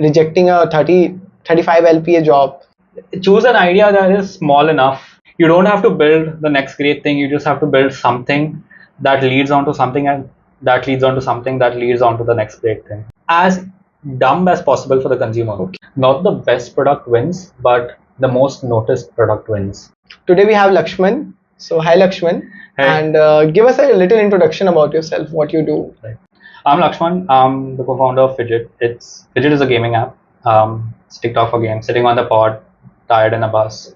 rejecting a 35 LPA job. Choose an idea that is small enough. You don't have to build the next great thing. You just have to build something that leads on to something, and that leads on to something that leads on to the next great thing. As dumb as possible for the consumer. Okay. Not the best product wins, but the most noticed product wins. Today we have Laxman. So hi Laxman. Hey. And give us a little introduction about yourself, what you do. Right. I'm Laxman. I'm the co-founder of Fidget. Fidget is a gaming app. It's TikTok for games. Sitting on the pod, tired in a bus,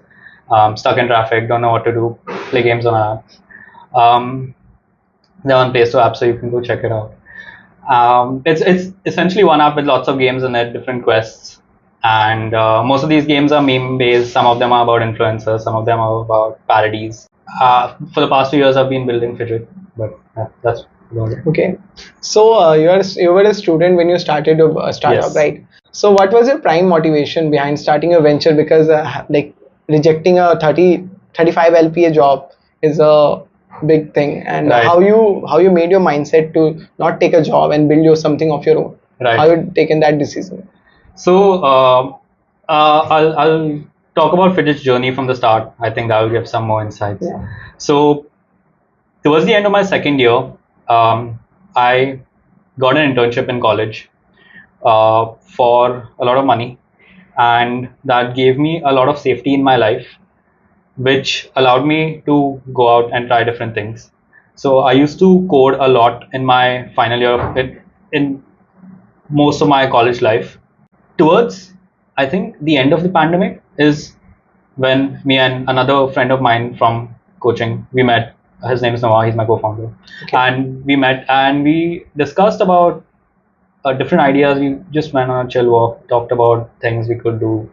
stuck in traffic, don't know what to do, play games on an app. They're on Play Store app, so you can go check it out. It's essentially one app with lots of games in it, different quests, and most of these games are meme based. Some of them are about influencers, some of them are about parodies. For the past 2 years, I've been building Fidget, but that's about it. Okay, so you were a student when you started a startup, Yes. right? So what was your prime motivation behind starting a venture? Because like rejecting a 35 LPA job is a big thing, and Right. how you made your mindset to not take a job and build you something of your own. Right. How you taken that decision? So I'll talk about Fidget's journey from the start. I think that will give some more insights. Yeah. So towards the end of my second year, I got an internship in college for a lot of money, and that gave me a lot of safety in my life, which allowed me to go out and try different things. So I used to code a lot in my final year in most of my college life. Towards, I think, the end of the pandemic is when me and another friend of mine from coaching, we met. His name is Noah, he's my co-founder. Okay. And we met and we discussed about different ideas. We just went on a chill walk, talked about things we could do,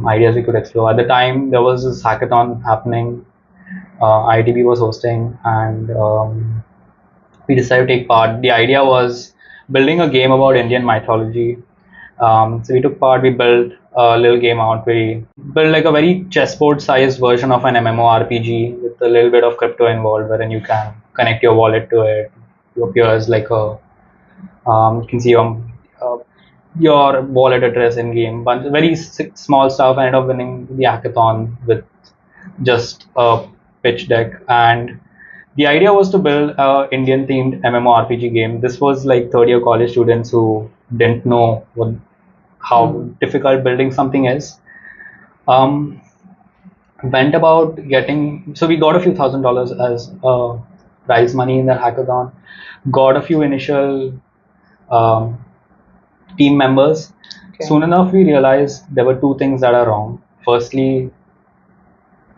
ideas we could explore. At the time, there was this hackathon happening, IITB was hosting, and we decided to take part. The idea was building a game about Indian mythology. So we took part, we built a little game out. We built like a very chessboard sized version of an MMORPG with a little bit of crypto involved, wherein you can connect your wallet to it. You appear as like you can see your wallet address in game. But very small stuff. I ended up winning the hackathon with just a pitch deck, and the idea was to build a Indian themed MMORPG game. This was like third year college students who didn't know how difficult building something is. Went about so we got a few $1,000s as prize money in the hackathon, got a few initial team members. Okay. Soon enough, we realized there were two things that are wrong. Firstly,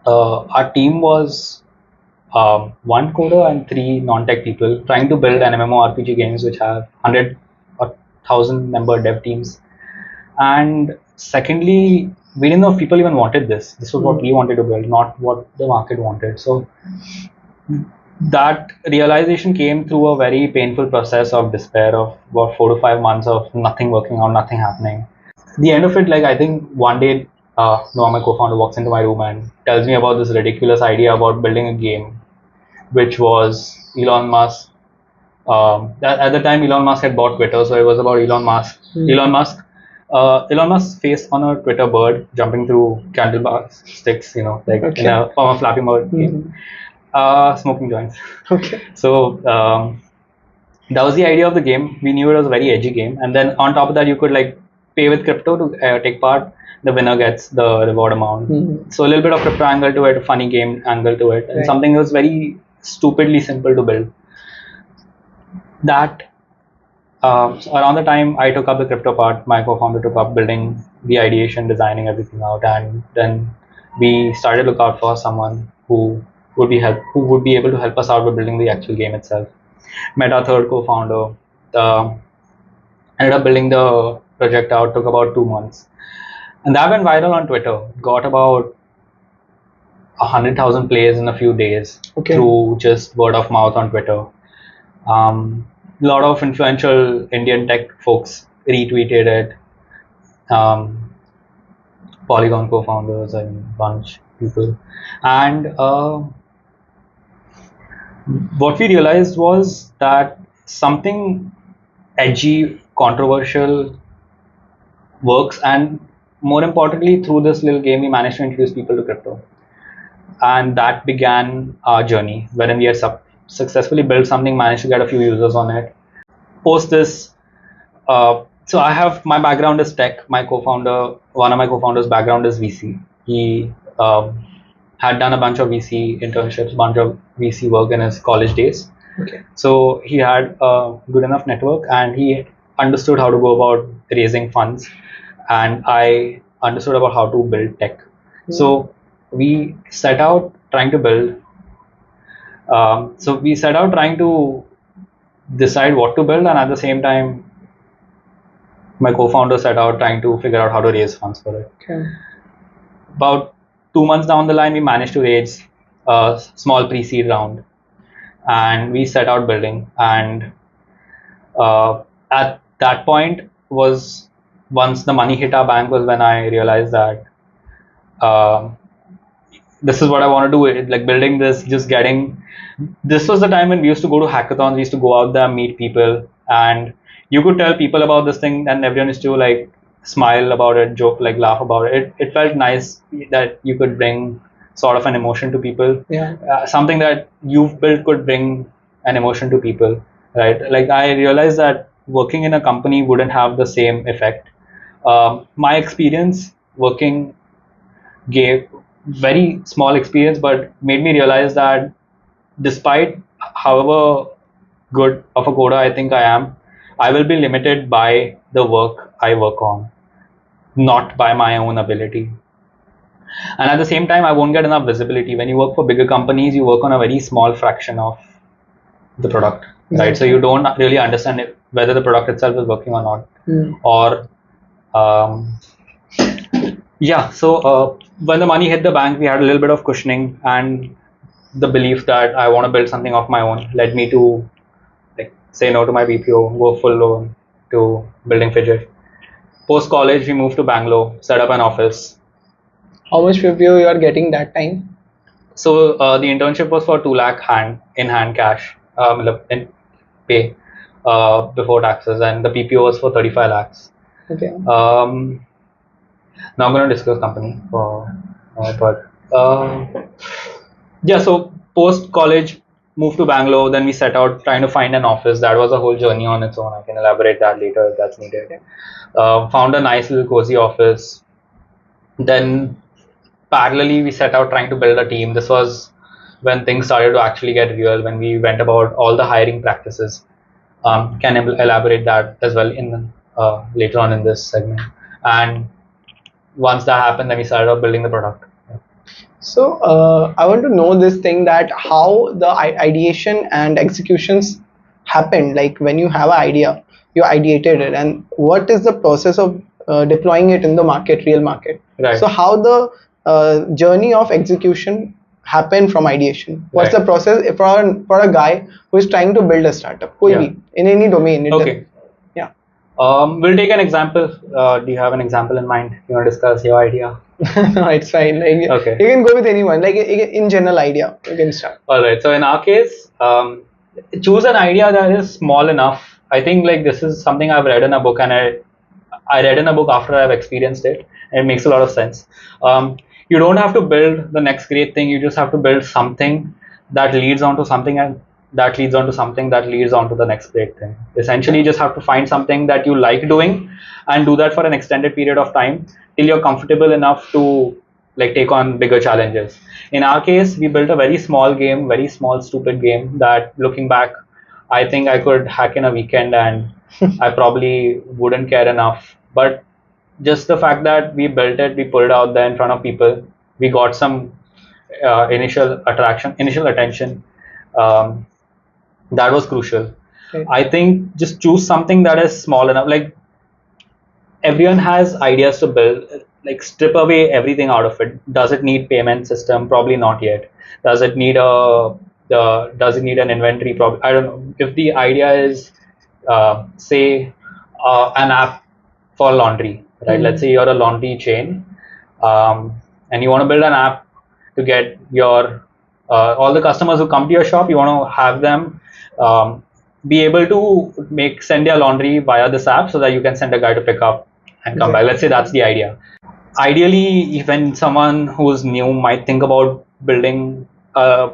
our team was one coder and three non-tech people trying to build an MMORPG games which have 100 or 1,000 member dev teams. And secondly, we didn't know if people even wanted this. This was what we wanted to build, not what the market wanted. So that realization came through a very painful process of despair of about 4 to 5 months of nothing working out, nothing happening. The end of it, like I think one day, Noah, my co-founder, walks into my room and tells me about this ridiculous idea about building a game, which was Elon Musk. At the time, Elon Musk had bought Twitter, so it was about Elon Musk. Elon Musk's face on a Twitter bird jumping through candlebar sticks, in a form of Flappy Bird game. Smoking joints. Okay. So that was the idea of the game. We knew it was a very edgy game, and then on top of that, you could like pay with crypto to take part. The winner gets the reward amount. So a little bit of crypto angle to it, a funny game angle to it, and something that was very stupidly simple to build. That so around the time I took up the crypto part, my co-founder took up building the ideation, designing everything out, and then we started to look out for someone who would be able to help us out with building the actual game itself. Met our third co-founder, ended up building the project out, took about 2 months. And that went viral on Twitter, got about 100,000 plays in a few days through just word of mouth on Twitter. A lot of influential Indian tech folks retweeted it. Polygon co-founders and a bunch of people. And what we realized was that something edgy, controversial works, and more importantly, through this little game, we managed to introduce people to crypto, and that began our journey, wherein we had successfully built something, managed to get a few users on it. Post this, so I have, my background is tech. My co-founder, one of my co-founders' background is VC. He had done a bunch of VC internships, bunch of VC work in his college days. Okay. So he had a good enough network, and he understood how to go about raising funds, and I understood about how to build tech. So we set out trying to build. So we set out trying to decide what to build, and at the same time, my co-founder set out trying to figure out how to raise funds for it. Okay. About 2 months down the line, we managed to raise a small pre-seed round, and we set out building. And at that point was, once the money hit our bank, was when I realized that this is what I want to do. Like building this, just getting. This was the time when we used to go to hackathons. We used to go out there, meet people, and you could tell people about this thing, and everyone used to like smile about it, joke, like laugh about it. It felt nice that you could bring sort of an emotion to people. Yeah. Something that you've built could bring an emotion to people, right? Like I realized that working in a company wouldn't have the same effect. My experience working gave very small experience, but made me realize that despite however good of a coder I think I am, I will be limited by the work I work on, not by my own ability. And at the same time, I won't get enough visibility. When you work for bigger companies, you work on a very small fraction of the product, right? So you don't really understand whether the product itself is working or not. Or yeah, so when the money hit the bank, we had a little bit of cushioning, and the belief that I want to build something of my own led me to like say no to my BPO, go full loan to building Fidget. Post college, we moved to Bangalore, set up an office. How much PPO you are getting that time? So the internship was for 2 lakh in hand cash, in pay before taxes, and the PPO was for 35 lakhs. Okay. Now I'm going to discuss company, but yeah. So post college, moved to Bangalore. Then we set out trying to find an office. That was a whole journey on its own. I can elaborate that later if that's needed. Found a nice little cozy office. Then parallelly, we set out trying to build a team. This was when things started to actually get real. When we went about all the hiring practices. Can elaborate that as well in later on in this segment. And once that happened, then we started out building the product. So I want to know this thing, that how the ideation and executions happened. Like when you have an idea, you ideated it, and what is the process of deploying it in the market, real market? Right. So how the journey of execution happened from ideation? What's Right. the process for a guy who is trying to build a startup, koi bhi, in any domain? Okay. Yeah. We'll take an example. Do you have an example in mind? You want to discuss your idea? No, it's fine. Like, Okay. You can go with anyone. Like in general idea, you can start. All right. So in our case, choose an idea that is small enough. I think like this is something I've read in a book, and I read in a book after I've experienced it, and it makes a lot of sense. You don't have to build the next great thing. You just have to build something that leads on to something, and that leads on to something that leads on to the next great thing. Essentially, you just have to find something that you like doing and do that for an extended period of time till you're comfortable enough to like take on bigger challenges. In our case, we built a very small game, very small, stupid game that looking back, I think I could hack in a weekend and I probably wouldn't care enough. But just the fact that we built it, we put it out there in front of people, we got some initial attention. That was crucial. Okay. I think just choose something that is small enough. Like everyone has ideas to build. Like strip away everything out of it. Does it need payment system? Probably not yet. Does it need an inventory? Probably, I don't know. If the idea is say an app for laundry, right? Let's say you're a laundry chain, and you want to build an app to get your all the customers who come to your shop. You want to have them be able to send their laundry via this app, so that you can send a guy to pick up and come back. Let's say that's the idea. Ideally, when someone who's new might think about building a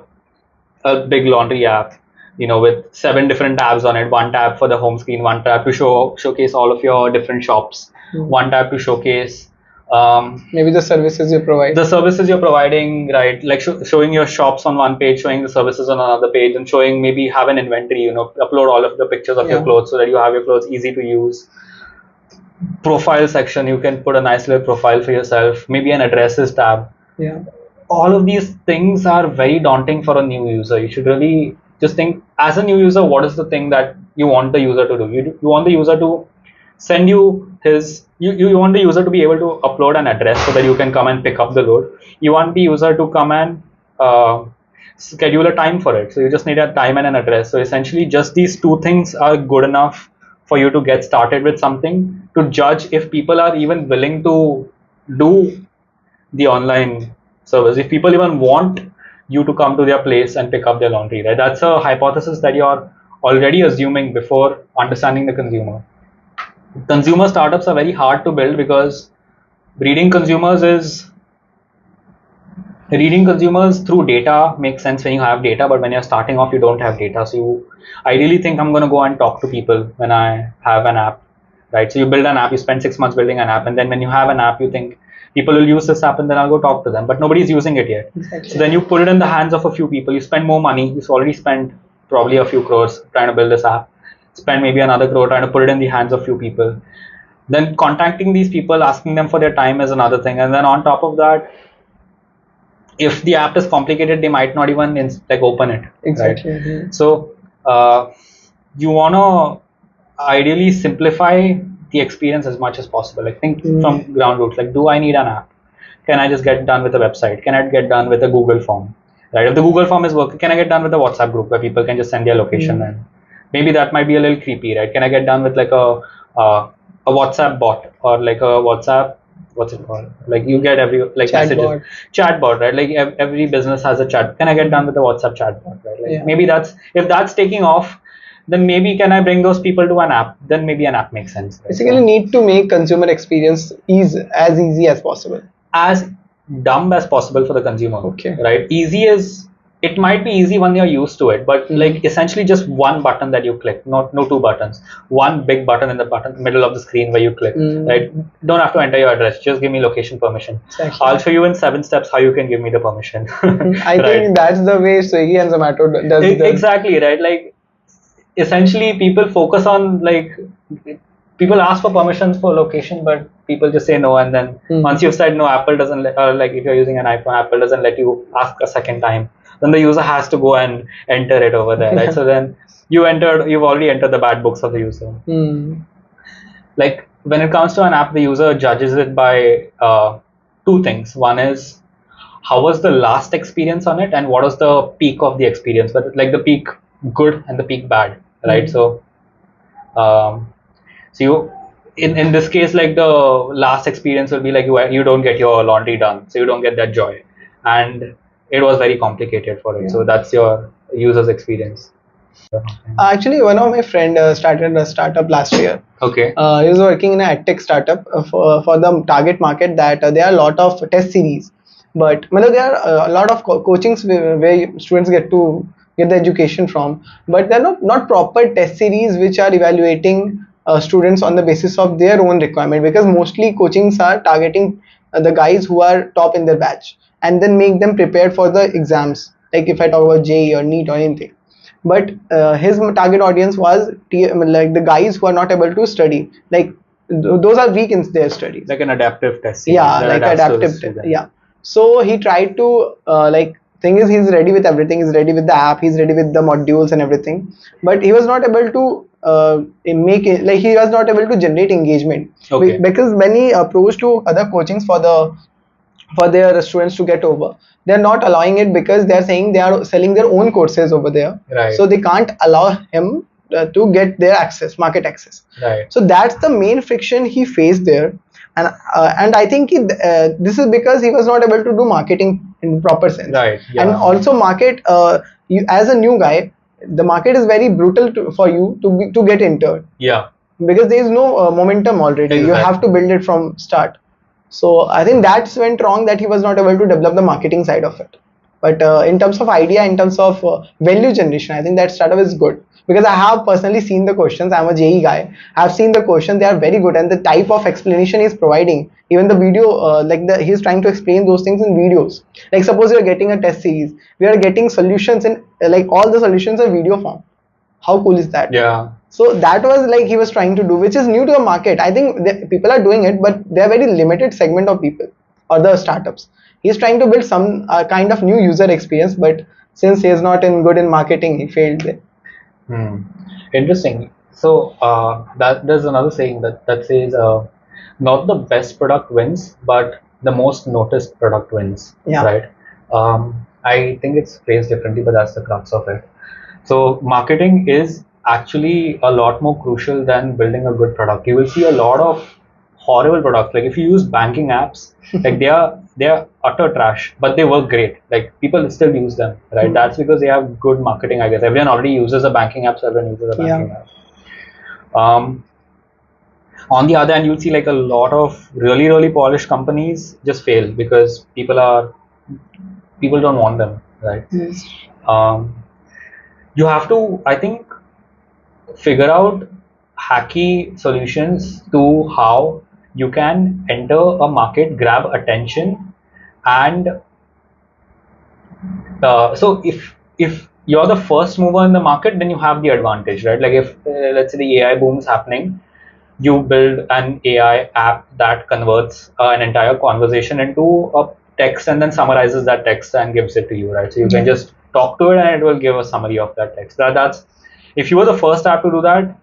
big laundry app, with 7 different tabs on it, one tab for the home screen, one tab to showcase all of your different shops, one tab to showcase maybe the services you provide. The services you're providing, right? Like showing your shops on one page, showing the services on another page, and showing maybe have an inventory, upload all of the pictures of your clothes so that you have your clothes easy to use. Profile section, you can put a nice little profile for yourself, maybe an addresses tab. Yeah. All of these things are very daunting for a new user. You should really just think, as a new user, what is the thing that you want the user to do? You want the user to send you you want the user to be able to upload an address so that you can come and pick up the load. You want the user to come and schedule a time for it. So you just need a time and an address. So essentially just these 2 things are good enough for you to get started with something, to judge if people are even willing to do the online service, if people even want you to come to their place and pick up their laundry, right? That's a hypothesis that you're already assuming before understanding the consumer. Consumer startups are very hard to build because reading consumers through data makes sense when you have data, but when you're starting off, you don't have data. So you ideally think, I'm going to go and talk to people when I have an app, right? So you build an app, you spend 6 months building an app, and then when you have an app, you think people will use this app and then I'll go talk to them, but nobody's using it yet. Exactly. So then you put it in the hands of a few people, you spend more money, you've already spent probably a few crores trying to build this app, spend maybe another crore trying to put it in the hands of few people. Then contacting these people, asking them for their time is another thing. And then on top of that, if the app is complicated, they might not even open it. Exactly. Right? Mm-hmm. So you want to ideally simplify the experience as much as possible. Like think from ground roots. Like, do I need an app? Can I just get done with a website? Can I get done with a Google form? Right? If the Google form is working, can I get done with a WhatsApp group where people can just send their location and maybe that might be a little creepy, right? Can I get done with like a WhatsApp bot or like a WhatsApp? What's it called? Like you get every messages, chatbot, right? Like every business has a chat. Can I get done with a WhatsApp chatbot, right? Like maybe if that's taking off, then maybe can I bring those people to an app? Then maybe an app makes sense. Right? Basically, need to make consumer experience as easy as possible, as dumb as possible for the consumer. Okay. Right? It might be easy when you're used to it, but like essentially just one button that you click, no 2 buttons, one big button in the middle of the screen where you click, right? Don't have to enter your address, just give me location permission. Exactly. I'll show you in 7 steps how you can give me the permission. I think that's the way Swiggy and Zomato does it. Exactly, right? Like essentially people focus on people ask for permissions for location, but people just say no, and then once you've said no, Apple doesn't like if you're using an iPhone, Apple doesn't let you ask a second time. Then the user has to go and enter it over there, right? So then you've already entered the bad books of the user. Like when it comes to an app, the user judges it by 2 things. One is how was the last experience on it, and what was the peak of the experience, but like the peak good and the peak bad, right? So you in this case, like the last experience will be like you don't get your laundry done, so you don't get that joy, and it was very complicated for it. So that's your user's experience. Actually, one of my friend started a startup last year. Okay. He was working in a edtech startup for the target market that there are a lot of test series, but there are a lot of coachings where students get to get the education from, but they're not proper test series which are evaluating students on the basis of their own requirement, because mostly coachings are targeting the guys who are top in their batch and then make them prepared for the exams, like if I talk about JEE or NEET or anything. But his target audience was like the guys who are not able to study, like those are weak in their studies, like an adaptive test. Like adaptive test. So he tried to thing is, he's ready with everything, he's ready with the app, he's ready with the modules and everything, but he was not able to make it, like he was not able to generate engagement. Okay. Because when he approached to other coachings for their students to get over, they're not allowing it because they're saying they are selling their own courses over there, right? So they can't allow him to get their market access, right? So that's the main friction he faced there. And I think this is because he was not able to do marketing in proper sense, right? And also market, you as a new guy, the market is very brutal for you to get entered. because there is no momentum already. You have to build it from start. So I think that's went wrong, that he was not able to develop the marketing side of it. But in terms of idea, in terms of value generation, I think that startup is good, because I have personally seen the questions. I'm a JE guy. I've seen the questions; they are very good, and the type of explanation he's providing, even the video, he's trying to explain those things in videos. Like suppose you're getting a test series, we are getting solutions in like all the solutions are video form. How cool is that? Yeah. So that was like he was trying to do, which is new to the market. I think people are doing it, but they're very limited segment of people or the startups. He's trying to build some kind of new user experience, but since he is not in good in marketing, he failed there. Interesting. So that there's another saying that says not the best product wins, but the most noticed product wins. Yeah. Right. I think it's phrased differently, but that's the crux of it. So marketing is actually a lot more crucial than building a good product. You will see a lot of horrible products. Like if you use banking apps, like they are utter trash, but they work great. Like people still use them, right? That's because they have good marketing, I guess. Everyone already uses a banking app, so everyone uses a banking app. On the other hand, you'll see like a lot of really polished companies just fail because people don't want them, right? Yes. You have to, I think, figure out hacky solutions to how you can enter a market, grab attention, and so if you're the first mover in the market, then you have the advantage, right? Like if let's say the AI boom is happening, you build an AI app that converts an entire conversation into a text and then summarizes that text and gives it to you, right? So you can just talk to it and it will give a summary of that text. That's if you were the first app to do that,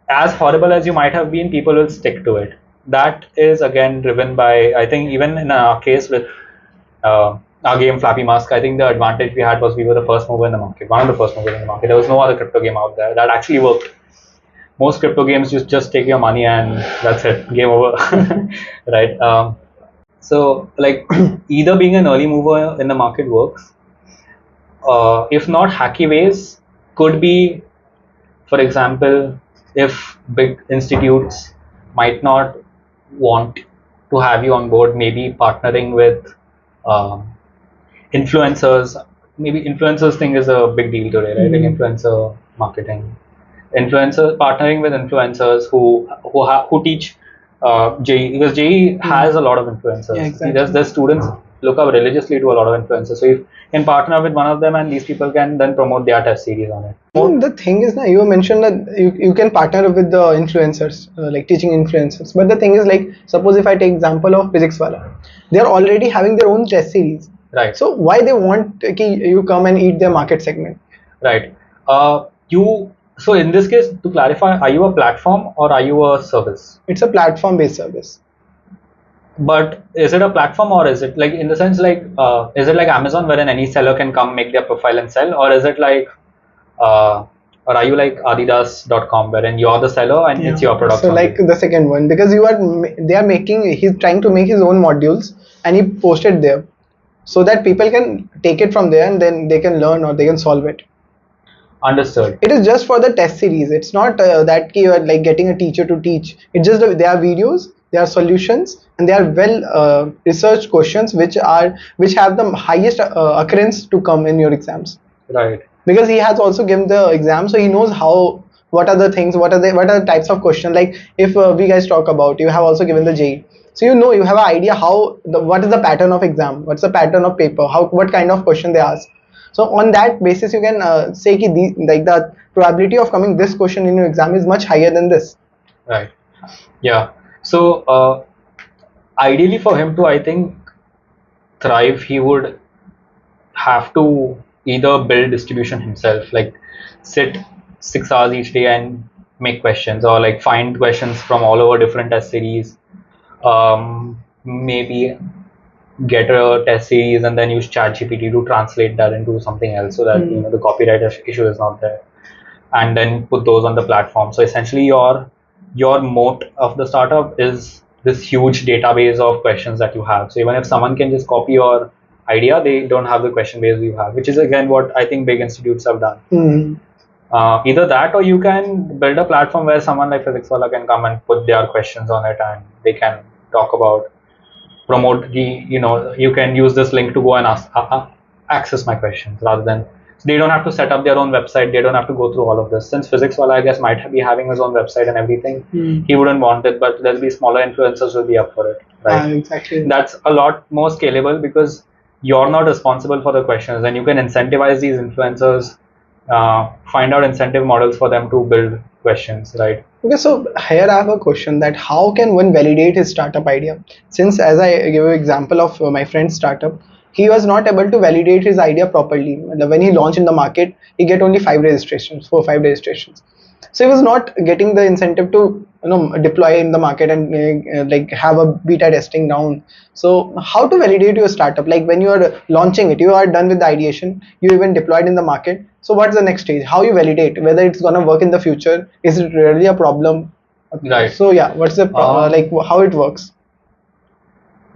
as horrible as you might have been, people will stick to it. That is again driven by, I think, even in our case with our game Flappy Mask, I think the advantage we had was we were the first mover in the market, one of the first movers in the market. There was no other crypto game out there that actually worked. Most crypto games just take your money and that's it, game over, right? So like either being an early mover in the market works, if not hacky ways, could be, for example, if big institutes might not want to have you on board, maybe partnering with influencers. Maybe influencers thing is a big deal today, right? Like influencer marketing, partnering with influencers who teach JE, because JE has a lot of influencers. Yeah, exactly. There's students look up religiously to a lot of influencers. So you can partner with one of them, and these people can then promote their test series on it. The thing is, you mentioned that you can partner with the influencers, like teaching influencers. But the thing is, like, suppose if I take example of physics wala, they are already having their own test series. Right. So why they want you come and eat their market segment? Right. So in this case, to clarify, are you a platform or are you a service? It's a platform-based service. But is it a platform, or is it like, in the sense like, is it like Amazon wherein any seller can come make their profile and sell, or is it like, or are you like Adidas.com wherein you're the seller and it's your product? So like the second one, because he's trying to make his own modules and he posted there, so that people can take it from there and then they can learn or they can solve it. Understood. It is just for the test series. It's not that you are like getting a teacher to teach. It's just there are videos, there are solutions, and there are well researched questions which have the highest occurrence to come in your exams. Right. Because he has also given the exam, so he knows what are the things, what are the types of questions. Like if we guys talk about, you have also given the JE, so you have an idea what is the pattern of exam, what's the pattern of paper, what kind of question they ask. So on that basis, you can say the probability of coming this question in your exam is much higher than this. Right. Yeah. So ideally for him to, I think, thrive, he would have to either build distribution himself, like sit 6 hours each day and make questions, or like find questions from all over different test series. Maybe get a test series and then use ChatGPT to translate that into something else, so that the copyright issue is not there, and then put those on the platform. So essentially your moat of the startup is this huge database of questions that you have. So even if someone can just copy your idea, they don't have the question base you have, which is again what I think big institutes have done. Either that, or you can build a platform where someone like Physics Wala can come and put their questions on it, and they can talk about, promote the, you can use this link to go and access my questions, rather than, they don't have to set up their own website, they don't have to go through all of this. Since Physics Wala, I guess, might be having his own website and everything, he wouldn't want it, but there'll be smaller influencers will be up for it, right? Exactly. That's a lot more scalable because you're not responsible for the questions, and you can incentivize these influencers, find out incentive models for them to build questions, right? Okay, so here I have a question, that how can one validate his startup idea? Since, as I give you example of my friend's startup, he was not able to validate his idea properly. When he launched in the market, he get only 5 registrations, 4 or 5 registrations. So he was not getting the incentive to deploy in the market and like have a beta testing down. So how to validate your startup? Like when you are launching it, you are done with the ideation, you even deployed in the market. So what's the next stage? How you validate whether it's gonna work in the future? Is it really a problem? Right. So yeah, what's the like how it works?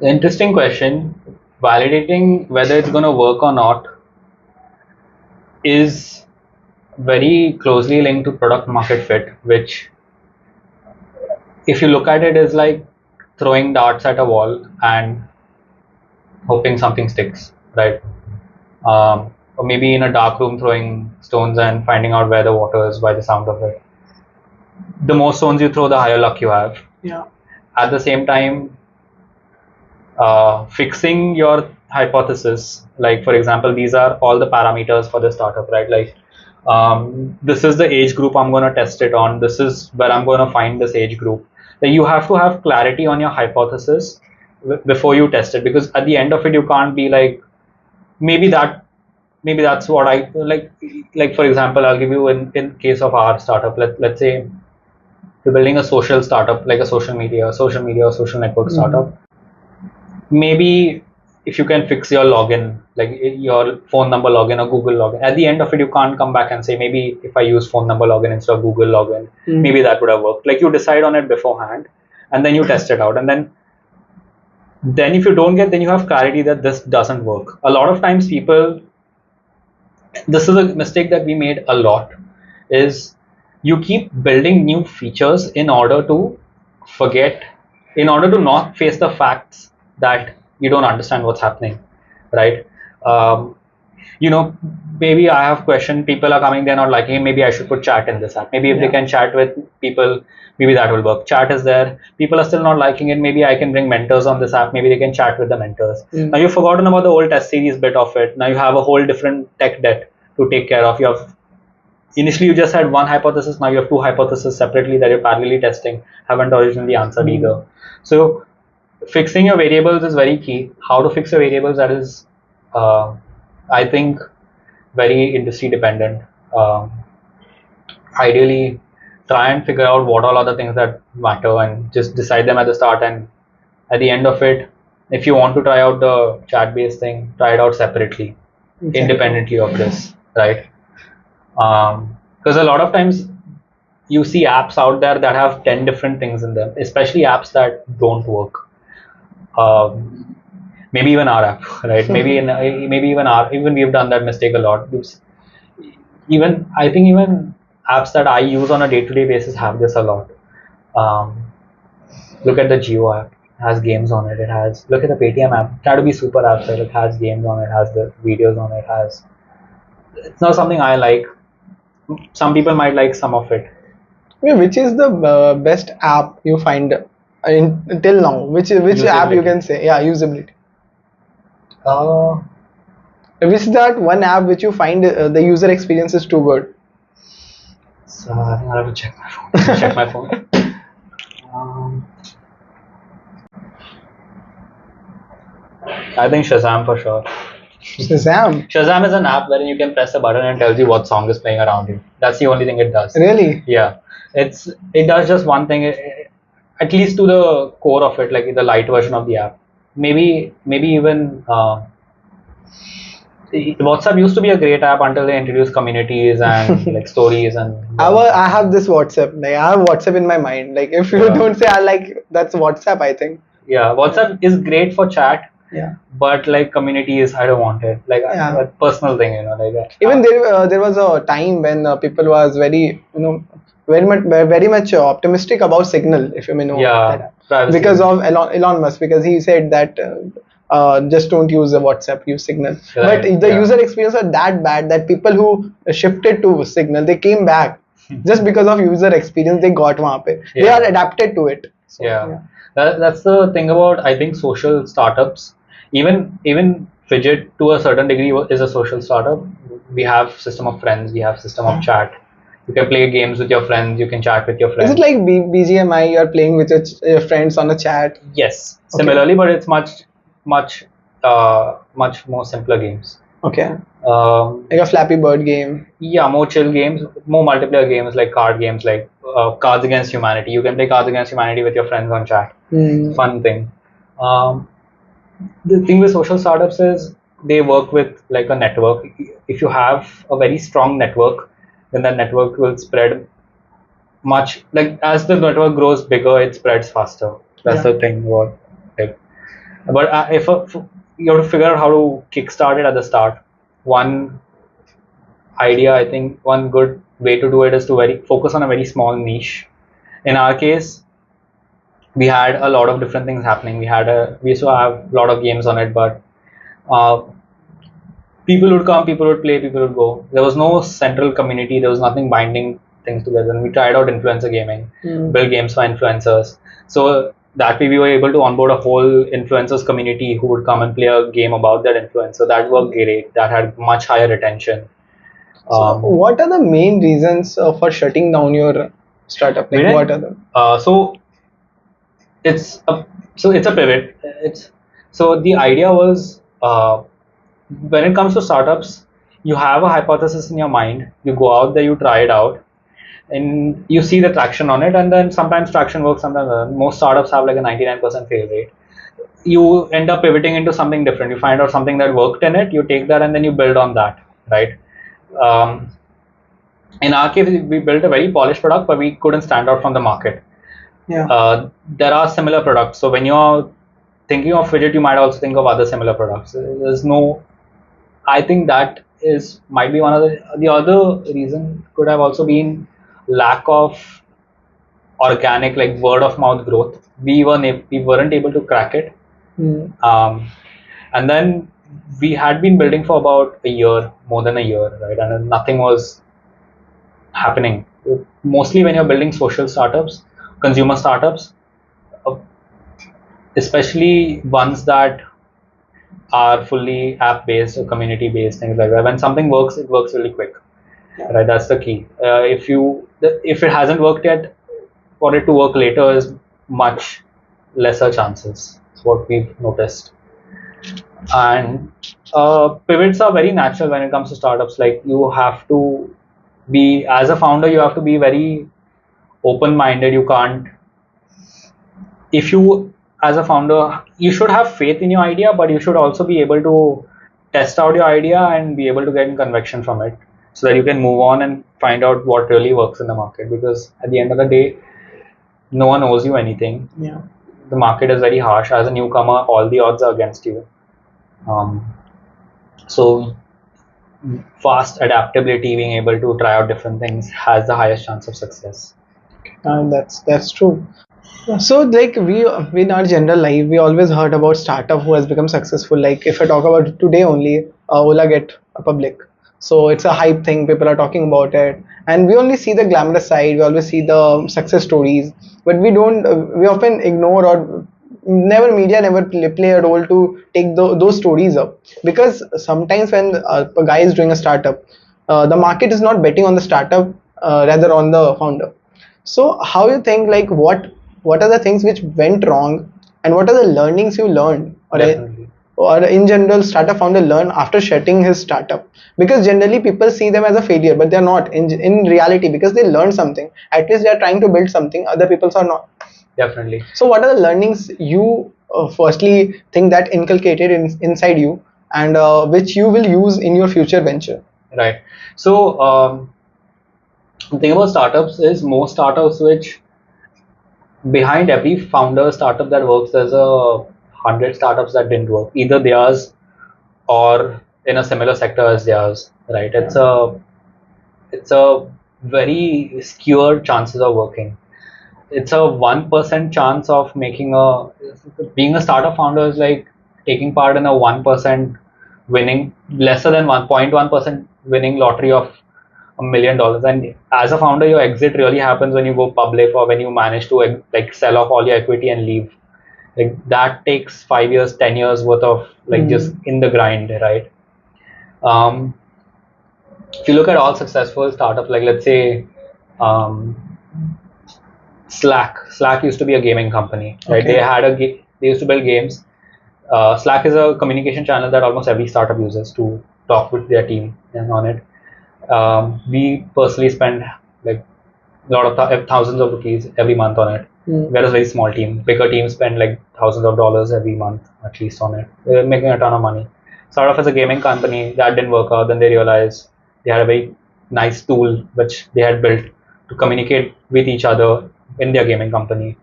Interesting question. Validating whether it's going to work or not is very closely linked to product market fit, which, if you look at it, is like throwing darts at a wall and hoping something sticks, right? Or maybe in a dark room throwing stones and finding out where the water is by the sound of it. The more stones you throw, the higher luck you have. Yeah. At the same time, fixing your hypothesis, like for example, these are all the parameters for the startup, right? Like, this is the age group I'm going to test it on, this is where I'm going to find this age group. Like, you have to have clarity on your hypothesis before you test it, because at the end of it, you can't be like, maybe that's what I like. For example, I'll give you, in case of our startup, let's say we're building a social startup, like a social media or social network startup. Maybe if you can fix your login, like your phone number login or Google login, at the end of it, you can't come back and say, maybe if I use phone number login instead of Google login, maybe that would have worked. Like, you decide on it beforehand, and then you test it out, and then if you don't get, then you have clarity that this doesn't work. A lot of times this is a mistake that we made a lot, is you keep building new features in order to not face the facts that you don't understand what's happening, right? Maybe I have question, people are coming, they're not liking it, maybe I should put chat in this app. Maybe if they can chat with people, maybe that will work. Chat is there, people are still not liking it, maybe I can bring mentors on this app, maybe they can chat with the mentors. Now you've forgotten about the old test series bit of it. Now you have a whole different tech debt to take care of. Initially you just had one hypothesis, now you have two hypotheses separately that you're parallelly testing, haven't originally answered either. So fixing your variables is very key. How to fix your variables, that is, I think, very industry dependent. Ideally, try and figure out what all are the things that matter and just decide them at the start, and at the end of it, if you want to try out the chat based thing, try it out separately, independently of this, right? Because a lot of times you see apps out there that have 10 different things in them, especially apps that don't work. Maybe even our app, right? Maybe even we've done that mistake a lot. I think even apps that I use on a day-to-day basis have this a lot. Look at the Geo app, it has games on it. Look at the Paytm app, try to be super apps, right? It has games on it, has the videos on it, it's not something I like. Some people might like some of it. Okay, which is the best app you find till now? Which app you can say? Yeah, usability. Which is that one app which you find the user experience is too good? So I think I'll have to check my phone. Check my phone. I think Shazam for sure. Shazam is an app wherein you can press a button and it tells you what song is playing around you. That's the only thing it does. Really? Yeah. It does just one thing, at least to the core of it, like the light version of the app. Maybe even WhatsApp used to be a great app until they introduced communities and like stories and. I have this WhatsApp. Like, I have WhatsApp in my mind. Like, if you don't say, that's WhatsApp, I think. Yeah, WhatsApp is great for chat. Yeah. But like community is, I don't want it. Like Yeah. a personal thing, you know. Like Even there was a time when people was very, very much optimistic about Signal, if you may know yeah, that, privacy. because of Elon Musk, because he said that just don't use the WhatsApp, use Signal. But Right, the yeah. user experience was that bad that people who shifted to Signal, they came back just because of user experience they got वहाँ पे. They Yeah. are adapted to it. So, Yeah. That's the thing about, I think, social startups. Even Fidget to a certain degree is a social startup. We have system of friends, we have system of chat. You can play games with your friends, you can chat with your Is friends. it like BGMI? You are playing with your friends on a chat. Yes, Okay. similarly, but it's much more simpler games. Okay. Like a Flappy Bird game. Yeah, more chill games, more multiplayer games like card games, like Cards Against Humanity. You can play Cards Against Humanity with your friends on chat. Fun thing. The thing with social startups is they work with like a network. If you have a very strong network, then that network will spread much. Like as the network grows bigger, it spreads faster. That's the thing. What, like, but if you have to figure out how to kickstart it at the start. One idea, I think one good way to do it is to very focus on a very small niche. In our case, we had a lot of different things happening. We used to have a lot of games on it, but uh, people would come, people would play, people would go. There was no central community. There was nothing binding things together. And we tried out influencer gaming, build games for influencers. So that way we were able to onboard a whole influencers community who would come and play a game about that influencer. That worked great. That had much higher retention. So what are the main reasons for shutting down your startup? Like, what are them? So it's a pivot. So the idea was when it comes to startups, you have a hypothesis in your mind. You go out there, you try it out, and you see the traction on it. And then sometimes traction works, sometimes doesn't. Most startups have like a 99% fail rate. You end up pivoting into something different. You find out something that worked in it. You take that and then you build on that, right? In our case, we built a very polished product, but we couldn't stand out from the market. There are similar products. So when you're thinking of Fidget, you might also think of other similar products. There's no, I think that might be one of the other reason could have also been lack of organic, like word of mouth growth. We weren't able to crack it. And then we had been building for about a year, more than a year, right? And nothing was happening. Mostly when you're building social startups, consumer startups, especially ones that are fully app based or community based, things like that. When something works, it works really quick, right? That's the key. If it hasn't worked yet, for it to work later is much lesser chances. That's what we've noticed. And pivots are very natural when it comes to startups. Like you have to be, as a founder, you have to be very open minded. You can't, if you, as a founder, you should have faith in your idea, but you should also be able to test out your idea and be able to get conviction from it so that you can move on and find out what really works in the market. Because at the end of the day, no one owes you anything. The market is very harsh. As a newcomer, all the odds are against you. So fast adaptability, being able to try out different things, has the highest chance of success. That's true. So like we in our general life, we always heard about startup who has become successful. Like if I talk about today only, Ola get a public. So it's a hype thing. People are talking about it, and we only see the glamorous side. We always see the success stories, but we don't. We often ignore or media never play a role to take those stories up, because sometimes when a guy is doing a startup, the market is not betting on the startup, rather on the founder. So how you think, like what are the things which went wrong, and what are the learnings you learned, or in general startup founder learn after shutting his startup? Because generally people see them as a failure, but they're not in reality, because they learned something. At least they're trying to build something other people are not. Definitely. So what are the learnings you firstly think that inculcated inside you, and which you will use in your future venture? Right. So the thing about startups is most startups which behind every founder startup that works, there's a 100 startups that didn't work, either theirs or in a similar sector as theirs, right? It's a very skewed chances of working. It's a 1% chance of being a startup founder is like taking part in a 1% winning, lesser than 1.1% winning lottery of $1 million. And as a founder, your exit really happens when you go public or when you manage to like sell off all your equity and leave. Like that takes 5 years, 10 years worth of like just in the grind, right? um, if you look at all successful startups, like let's say um, Slack used to be a gaming company, right? Okay. They used to build games. Slack is a communication channel that almost every startup uses to talk with their team and on it. We personally spend like a lot of thousands of rupees every month on it. We're a very small team. Bigger teams spend like thousands of dollars every month at least on it. They're making a ton of money. Started off as a gaming company, that didn't work out. Then they realized they had a very nice tool which they had built to communicate with each other in their gaming company.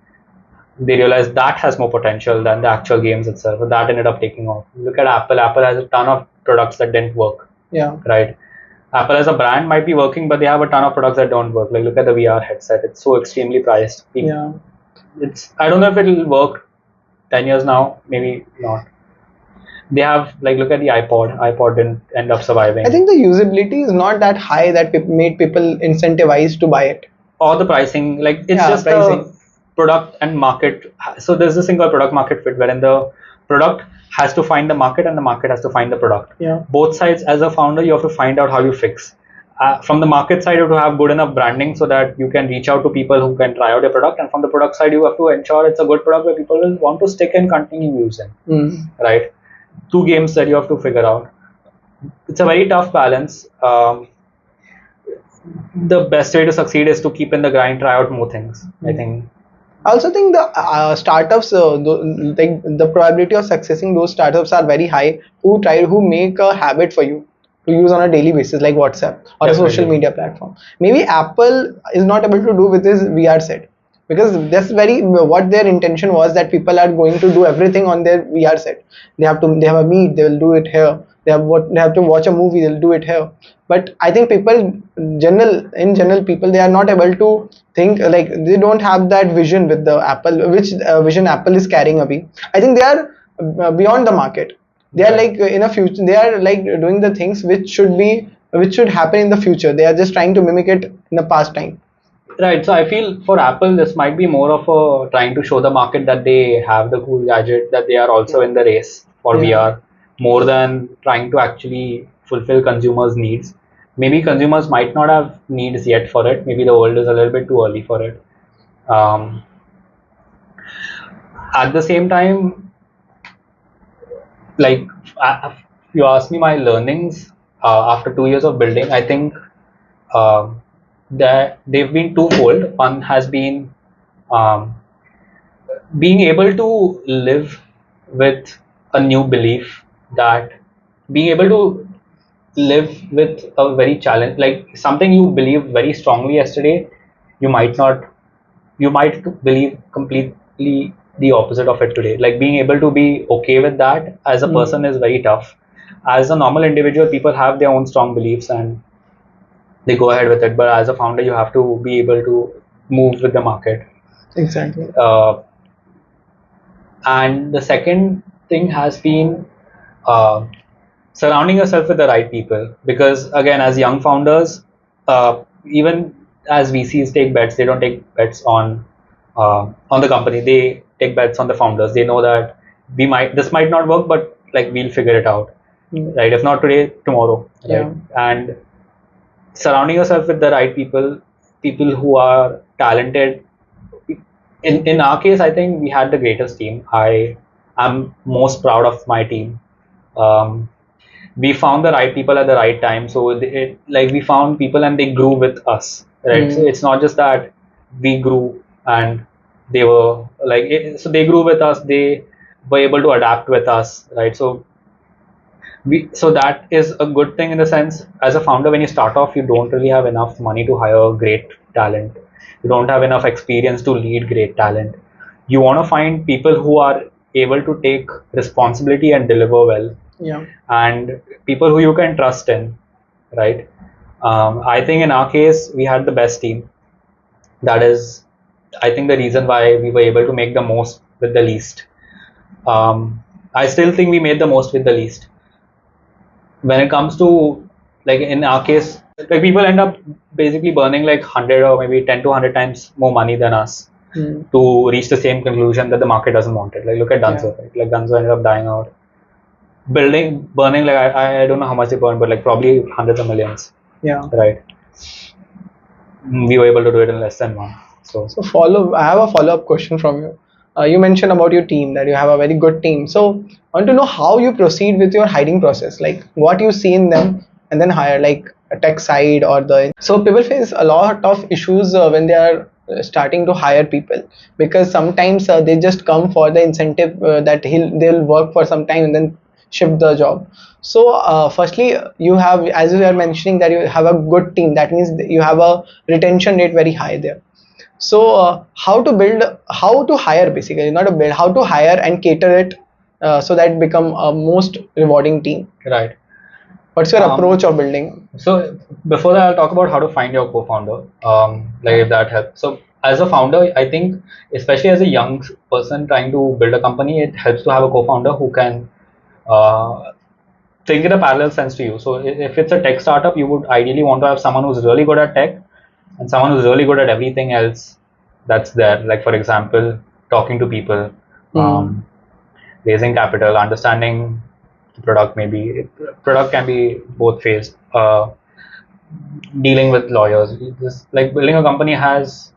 They realized that has more potential than the actual games itself. And that ended up taking off. Look at Apple. Apple has a ton of products that didn't work. Yeah. Right. Apple as a brand might be working, but they have a ton of products that don't work. Like look at the VR headset; it's so extremely priced. Yeah. I don't know if it'll work 10 years now, maybe not. They have like look at the iPod. iPod didn't end up surviving. I think the usability is not that high that made people incentivized to buy it. Or the pricing, like it's just pricing. The product and market. So there's this thing called product market fit, wherein the product has to find the market and the market has to find the product. Yeah. Both sides, as a founder, you have to find out how you fix. From the market side, you have to have good enough branding so that you can reach out to people who can try out your product. And from the product side, you have to ensure it's a good product where people will want to stick and continue using. Right? Two games that you have to figure out. It's a very tough balance. The best way to succeed is to keep in the grind, try out more things. I think. I also think the startups, the probability of successing those startups are very high. Who make a habit for you to use on a daily basis, like WhatsApp or Definitely. A social media platform. Maybe Apple is not able to do with this VR set, because that's what their intention was, that people are going to do everything on their VR set. They have a meet, they will do it here. They have to watch a movie, they'll do it here. But I think people in general people, they are not able to think, like they don't have that vision with the Apple, which vision Apple is carrying. Abhi, I think they are beyond the market. They are like in a future. They are like doing the things which should happen in the future. They are just trying to mimic it in the past time. Right. So I feel for Apple, this might be more of a trying to show the market that they have the cool gadget, that they are also in the race for VR, more than trying to actually fulfill consumers' needs. Maybe consumers might not have needs yet for it. Maybe the world is a little bit too early for it. At the same time, like you asked me my learnings after 2 years of building, I think that they've been twofold. One has been being able to live with a new belief, that being able to live with a very challenge, like something you believe very strongly yesterday, you might believe completely the opposite of it today. Like being able to be okay with that as a person is very tough. As a normal individual, people have their own strong beliefs and they go ahead with it, but as a founder, you have to be able to move with the market. Exactly. And the second thing has been surrounding yourself with the right people, because again, as young founders, even as VCs take bets, they don't take bets on the company. They take bets on the founders. They know that this might not work, but like we'll figure it out, right? If not today, tomorrow, right? And surrounding yourself with the right people who are talented. In our case, I think we had the greatest team. I am most proud of my team. We found the right people at the right time. So we found people and they grew with us, right? So it's not just that we grew and they were so they grew with us. They were able to adapt with us, right? So that is a good thing in the sense, as a founder, when you start off, you don't really have enough money to hire great talent. You don't have enough experience to lead great talent. You want to find people who are able to take responsibility and deliver well, Yeah. and people who you can trust in, right? I think in our case, we had the best team. That is, I think, the reason why we were able to make the most with the least. I still think we made the most with the least. When it comes to, like in our case, like people end up basically burning like 100 or maybe 10 to 100 times more money than us to reach the same conclusion that the market doesn't want it. Like look at Dunzo, right? Like Dunzo ended up dying out. Burning, like I don't know how much they burned, but like probably hundreds of millions. Yeah. Right. We were able to do it in less than one. So I have a follow-up question from you. You mentioned about your team, that you have a very good team. So I want to know how you proceed with your hiring process, like what you see in them and then hire, like a tech side or the. So people face a lot of issues when they are starting to hire people, because sometimes they just come for the incentive that they'll work for some time and then shift the job. So firstly, you have, as you are mentioning, that you have a good team. That means you have a retention rate very high there. So how to hire, basically, not a build, how to hire and cater it so that it become a most rewarding team. right. What's your approach of building? So before that, I'll talk about how to find your co-founder. Like if that helps. So as a founder, I think, especially as a young person trying to build a company, it helps to have a co-founder who can think in a parallel sense to you. So if it's a tech startup, you would ideally want to have someone who's really good at tech and someone who's really good at everything else that's there. Like for example, talking to people, raising capital, understanding the product. Maybe product can be both phased. Dealing with lawyers. Like building a company has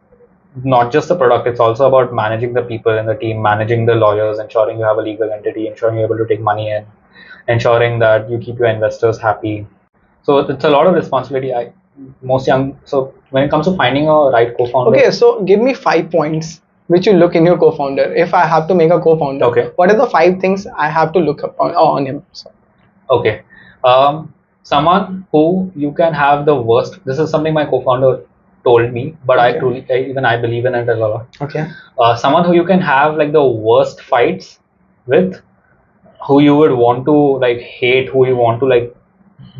not just the product, it's also about managing the people in the team, managing the lawyers, ensuring you have a legal entity, ensuring you're able to take money in, ensuring that you keep your investors happy. So it's a lot of responsibility. So when it comes to finding a right co-founder. Okay, so give me 5 points which you look in your co-founder. If I have to make a co-founder, okay, what are the 5 things I have to look up on him? So. Okay. Someone who you can have the worst. This is something my co-founder told me, but Okay. even I believe in it a lot. Okay. Someone who you can have like the worst fights with, who you would want to like hate, who you want to like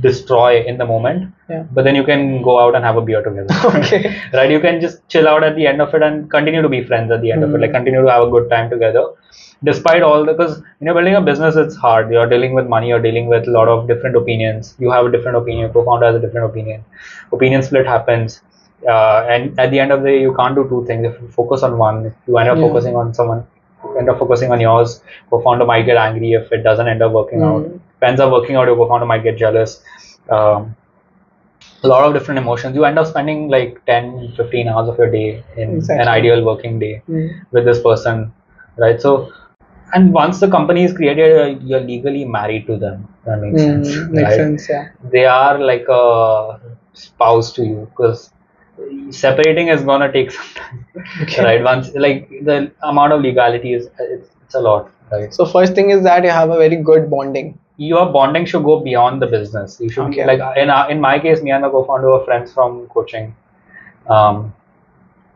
destroy in the moment. Yeah. But then you can go out and have a beer together. Okay. Right? You can just chill out at the end of it and continue to be friends at the end of it. Like continue to have a good time together. Despite all the, because building a business, it's hard. You're dealing with money, you're dealing with a lot of different opinions. You have a different opinion, co-founder has a different opinion. Opinion split happens. And at the end of the day, you can't do two things. If you focus on one, if you end up focusing on someone, you end up focusing on yours, co-founder might get angry if it doesn't end up working out. If it ends up working out, your co-founder might get jealous. A lot of different emotions. You end up spending like 10, 15 hours of your day in an ideal working day with this person, right? So, and once the company is created, you're legally married to them. That makes sense. Makes sense, yeah. They are like a spouse to you, because separating is gonna take some time, right? Once, like the amount of legality is, it's a lot, right? So first thing is that you have a very good bonding. Your bonding should go beyond the business. You should be like, in my case, me and my co-founder were friends from coaching.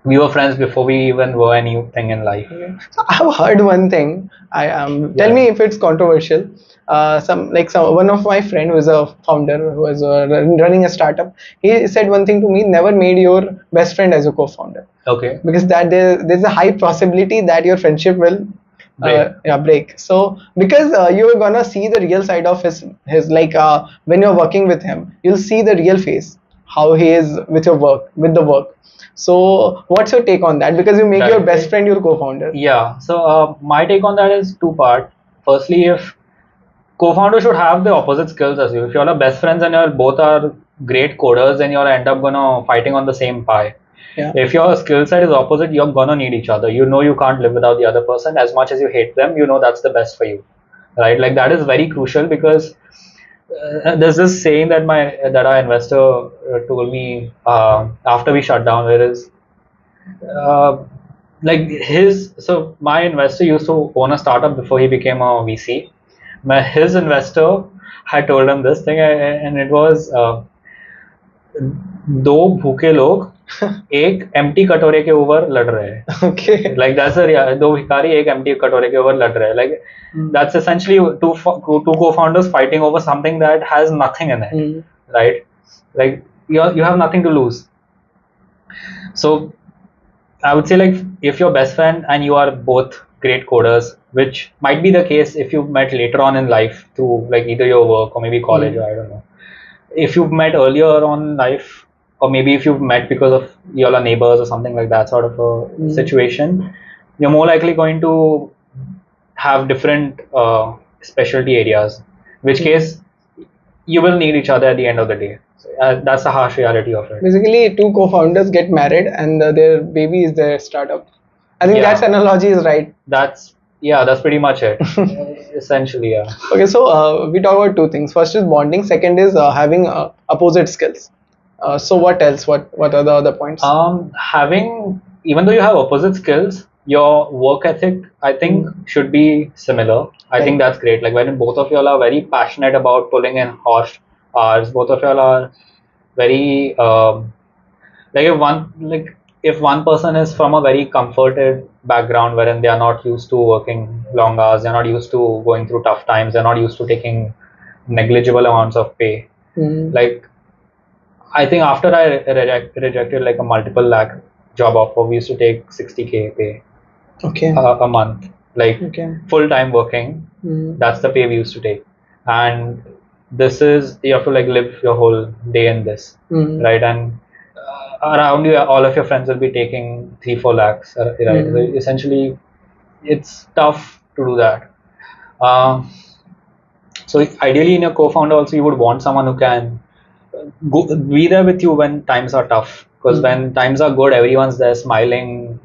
We were friends before we even were anything in life. So I've heard one thing. Tell me if it's controversial. One of my friend who is a founder, who was running a startup. He said one thing to me: never made your best friend as a co-founder. Okay. Because that there's a high possibility that your friendship will break. So because you're gonna see the real side of his when you're working with him, you'll see the real face, how he is with the work. So what's your take on that? Because you make your best friend your co-founder. Yeah. So my take on that is two-part. Firstly, if co-founder should have the opposite skills as you. If you're best friends and you both are great coders, then you'll end up fighting on the same pie. Yeah. If your skill set is opposite, you're gonna need each other. You can't live without the other person. As much as you hate them, that's the best for you, right? Like that is very crucial, because there's this saying that our investor told me after we shut down. There is so my investor used to own a startup before he became a VC. His investor had told him this thing, and it was दो भूखे लोग एक empty कटोरे के ऊपर लड़ रहे हैं. Okay. Like that's a दो भिखारी एक empty कटोरे के ऊपर लड़ रहे हैं. Like that's essentially two co-founders fighting over something that has nothing in it, right? Like you have nothing to lose. So I would say, like, if you're best friend and you are both great coders, which might be the case if you've met later on in life through like either your work or maybe college, or I don't know. If you've met earlier on in life, or maybe if you've met because of you all are neighbors or something like that sort of a situation, you're more likely going to have different specialty areas, in which case you will need each other at the end of the day. So, that's the harsh reality of it. Basically, two co-founders get married and their baby is their startup. I think Yeah. that analogy is right. That's pretty much it. Essentially, yeah. Okay, so we talk about two things. First is bonding. Second is having opposite skills. So what else? What are the other points? Having, even though you have opposite skills, your work ethic, I think, should be similar. I think that's great. Like when both of y'all are very passionate about pulling in harsh hours, both of y'all are very if one person is from a very comforted background wherein they are not used to working long hours, they're not used to going through tough times, they're not used to taking negligible amounts of pay. Like I think after I rejected like a multiple lakh job offer, we used to take 60K pay a month, like full-time working. That's the pay we used to take. And this is, you have to like live your whole day in this, right? And around you, all of your friends will be taking 3-4 lakhs, right? So essentially, it's tough to do that. So ideally, in your co-founder also, you would want someone who can be there with you when times are tough. Because when times are good, everyone's there smiling,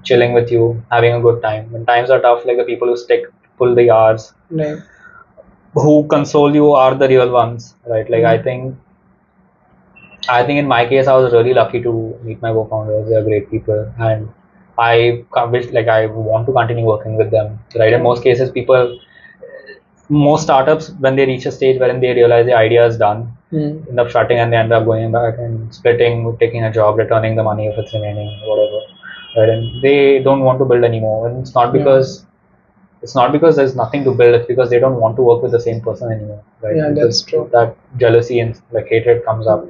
chilling with you, having a good time. When times are tough, like the people who pull the yards, who console you are the real ones, right? Like I think in my case, I was really lucky to meet my co-founders. They are great people, and I want to continue working with them, right? In most cases, most startups, when they reach a stage wherein they realize the idea is done, end up shutting and they end up going back and splitting, taking a job, returning the money if it's remaining, whatever, right? And they don't want to build anymore, and it's not because there's nothing to build. It's because they don't want to work with the same person anymore, right? Yeah, that's true. That jealousy and like hatred comes up.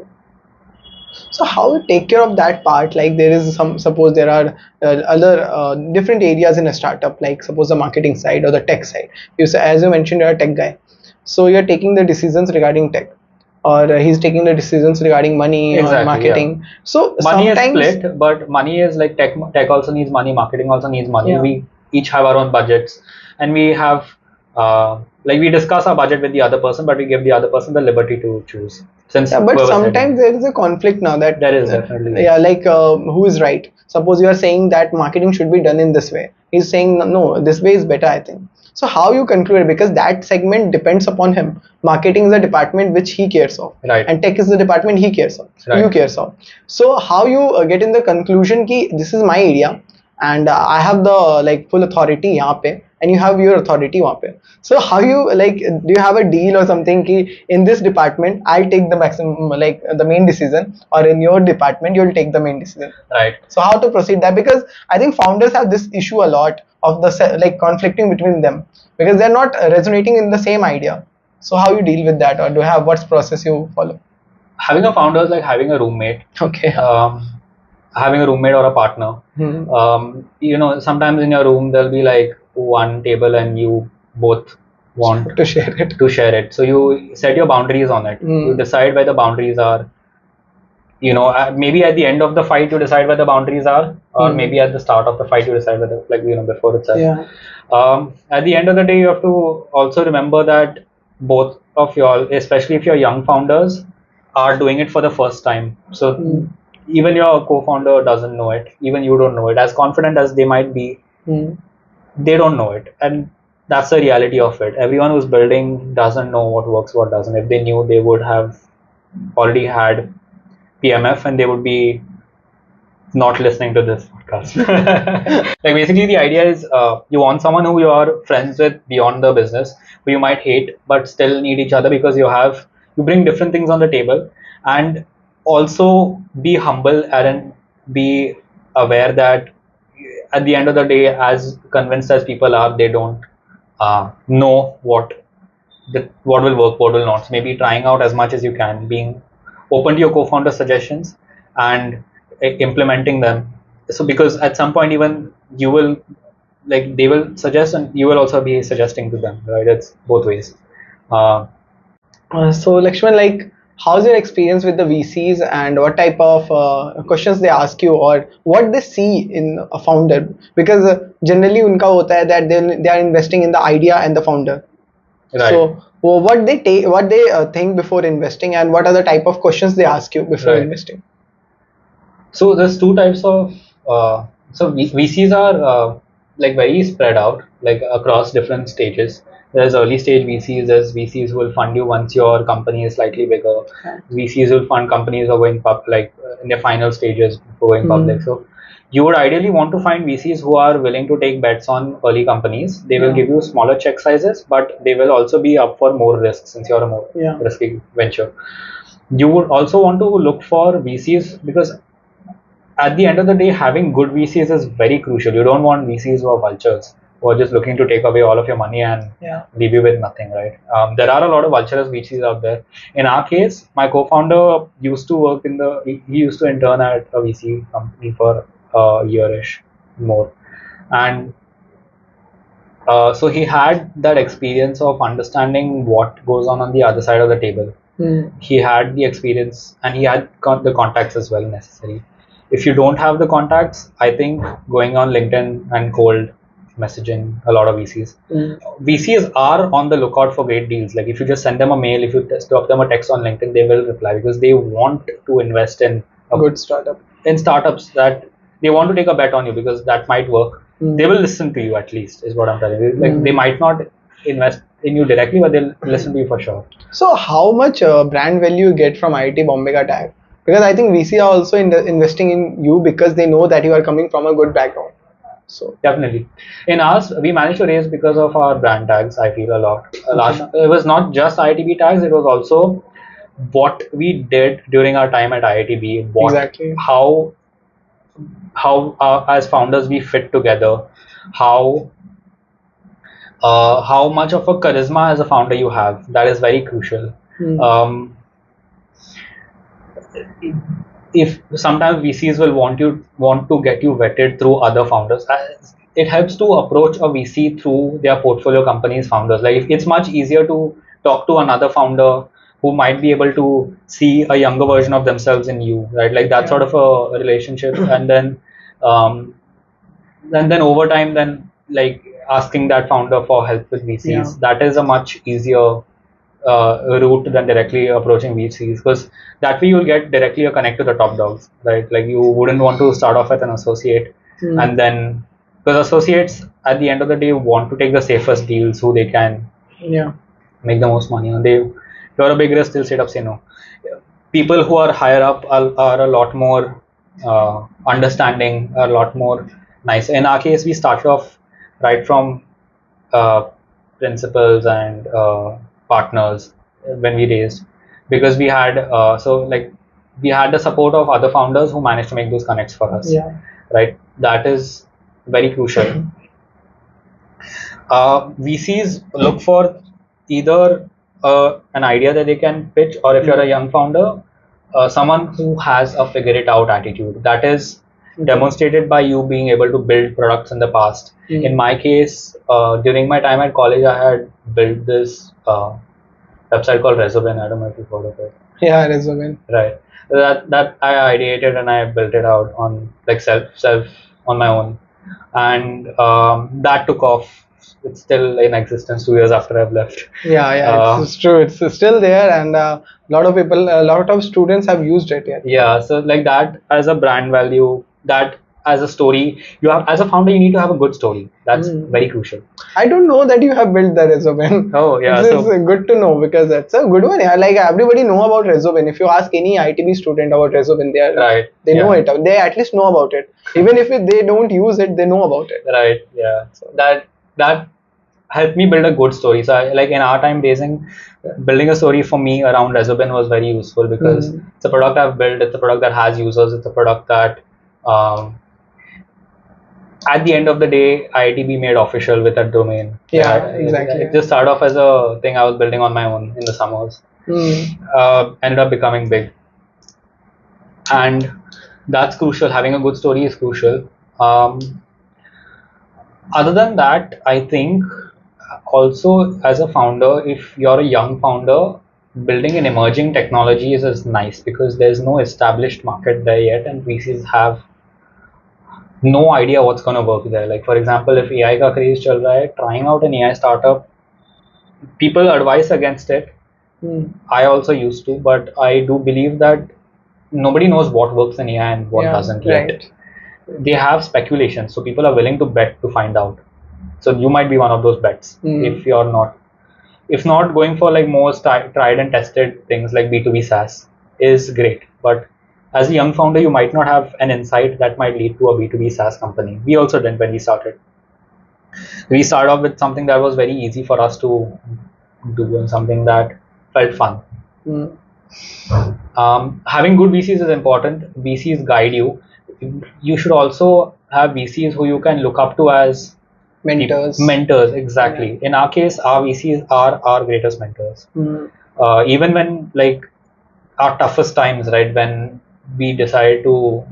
So how you take care of that part? Like there is suppose there are other different areas in a startup, like suppose the marketing side or the tech side. As you mentioned, you're a tech guy, so you're taking the decisions regarding tech, or he's taking the decisions regarding money or marketing. Yeah. So money is split, but money is like tech also needs money, marketing also needs money. Yeah. We each have our own budgets, and we have we discuss our budget with the other person, but we give the other person the liberty to choose. But sometimes there is a conflict now that there is definitely. Yeah, like who is right? Suppose you are saying that marketing should be done in this way. He's saying no, this way is better, I think. So how you conclude, because that segment depends upon him. Marketing is the department which he cares of, right? And tech is the department he cares of, right. You cares of. So how you get in the conclusion ki this is my area and I have the full authority यहाँ पे, and you have your authority वहाँ पे. So how you do you have a deal or something कि in this department I'll take the maximum the main decision, or in your department you'll take the main decision, right? So how to proceed that, because I think founders have this issue a lot of the conflicting between them because they're not resonating in the same idea. So how you deal with that, or do you have what's process you follow? Having a founder is like having a roommate. Okay. Having a roommate or a partner. Sometimes in your room there'll be like one table and you both want to share it. So you set your boundaries on it. You decide where the boundaries are. Maybe at the end of the fight you decide where the boundaries are, or maybe at the start of the fight you decide whether before itself. Yeah. At the end of the day, you have to also remember that both of y'all, especially if you're young founders, are doing it for the first time. So even your co-founder doesn't know it, even you don't know it. As confident as they might be, they don't know it, and that's the reality of it. Everyone who's building doesn't know what works, what doesn't. If they knew, they would have already had PMF and they would be not listening to this podcast. Basically the idea is you want someone who you are friends with beyond the business, who you might hate but still need each other because you bring different things on the table, and also be humble and be aware that at the end of the day, as convinced as people are, they don't know what will work, what will not. So maybe trying out as much as you can, being open to your co-founder suggestions and implementing them. So because at some point even you will, like, they will suggest and you will also be suggesting to them, right? It's both ways. Uh, So Lakshman, like, how's your experience with the VCs and what type of questions they ask you or what they see in a founder? Because generally उनका होता है that they are investing in the idea and the founder. right. So what they take, what they think before investing, and what are the type of questions they ask you before Right. investing? So there's two types of VCs are like very spread out, like across different stages. There's early stage VCs. There's VCs who will fund you once your company is slightly bigger. Right. VCs will fund companies who are going public, in their final stages before going public. So you would ideally want to find VCs who are willing to take bets on early companies. They will give you smaller check sizes, but they will also be up for more risk since you're a more risky venture. You would also want to look for VCs because at the end of the day, having good VCs is very crucial. You don't want VCs who are vultures, who are just looking to take away all of your money and leave you with nothing, right? There are a lot of vulturous VCs out there. In our case, my co-founder used to work he used to intern at a VC company for a year-ish more. And so he had that experience of understanding what goes on the other side of the table. He had the experience and he had the contacts as well necessary. If you don't have the contacts, I think going on LinkedIn and cold messaging a lot of VCs. VCs are on the lookout for great deals. Like if you just send them a mail, if you drop them a text on LinkedIn, they will reply because they want to invest in a good startup. In startups that they want to take a bet on you because that might work. They will listen to you at least, is what I'm telling you. Like they might not invest in you directly, but they'll listen to you for sure. So how much brand value you get from IIT Bombay ka tag? Because I think VC are also investing in you because they know that you are coming from a good background. So definitely, in ours, we managed to raise because of our brand tags. I feel a lot. It was not just IITB tags; it was also what we did during our time at IITB. Exactly. How as founders we fit together. How much of a charisma as a founder you have. That is very crucial. If sometimes VCs will want to get you vetted through other founders, it helps to approach a VC through their portfolio companies founders. Like it's much easier to talk to another founder who might be able to see a younger version of themselves in you, right? Like that sort of a relationship, and then over time, then like asking that founder for help with VCs. That is a much easier route than directly approaching VCs because that way you'll get directly a connect to the top dogs, right? Like you wouldn't want to start off with an associate and then because associates at the end of the day want to take the safest deals who they can make the most money on. You're a big risk, they'll straight up say no. People who are higher up are a lot more understanding, a lot more nice. In our case, we started off right from principals and partners when we raised because we had we had the support of other founders who managed to make those connects for us, right? That is very crucial. VCs look for either an idea that they can pitch, or if you're a young founder, someone who has a figure it out attitude. That is demonstrated by you being able to build products in the past. In my case, during my time at college, I had built this website called Resumen. I don't know if you've heard of it. Yeah, Resumen. Right. That I ideated and I built it out on like self on my own, and that took off. It's still in existence 2 years after I've left. It's true. It's still there, and a lot of people, a lot of students have used it yet. Yeah, so like that as a brand value, that as a story, you have as a founder, you need to have a good story. That's very crucial. I don't know that you have built the Resumen. Oh yeah, It's good to know because that's a good one. Yeah, like everybody know about Resumen. If you ask any ITB student about Resumen, they know it. They at least know about it. Even if they don't use it, they know about it. Right. Yeah. So that helped me build a good story. So like in our time, building a story for me around Resobin was very useful because it's a product I've built, it's a product that has users, it's a product that at the end of the day, IITB made official with that domain. Yeah, exactly. It just started off as a thing I was building on my own in the summers. Ended up becoming big. And that's crucial. Having a good story is crucial. Other than that, I think also as a founder, if you're a young founder, building an emerging technology is nice because there's no established market there yet, and VCs have no idea what's going to work there. Like for example, if AI ka craze chal raha hai, trying out an AI startup, people advise against it. I also used to, but I do believe that nobody knows what works in AI and what doesn't yet. They have speculation, so people are willing to bet to find out. So you might be one of those bets if you're not. If not, going for like most tried and tested things like B2B SaaS is great, but as a young founder, you might not have an insight that might lead to a B2B SaaS company. We also didn't when we started. We started off with something that was very easy for us to do and something that felt fun. Having good VCs is important. VCs guide you. You should also have VCs who you can look up to as mentors, exactly. In our case, our VCs are our greatest mentors. Even when like our toughest times, right, when we decided to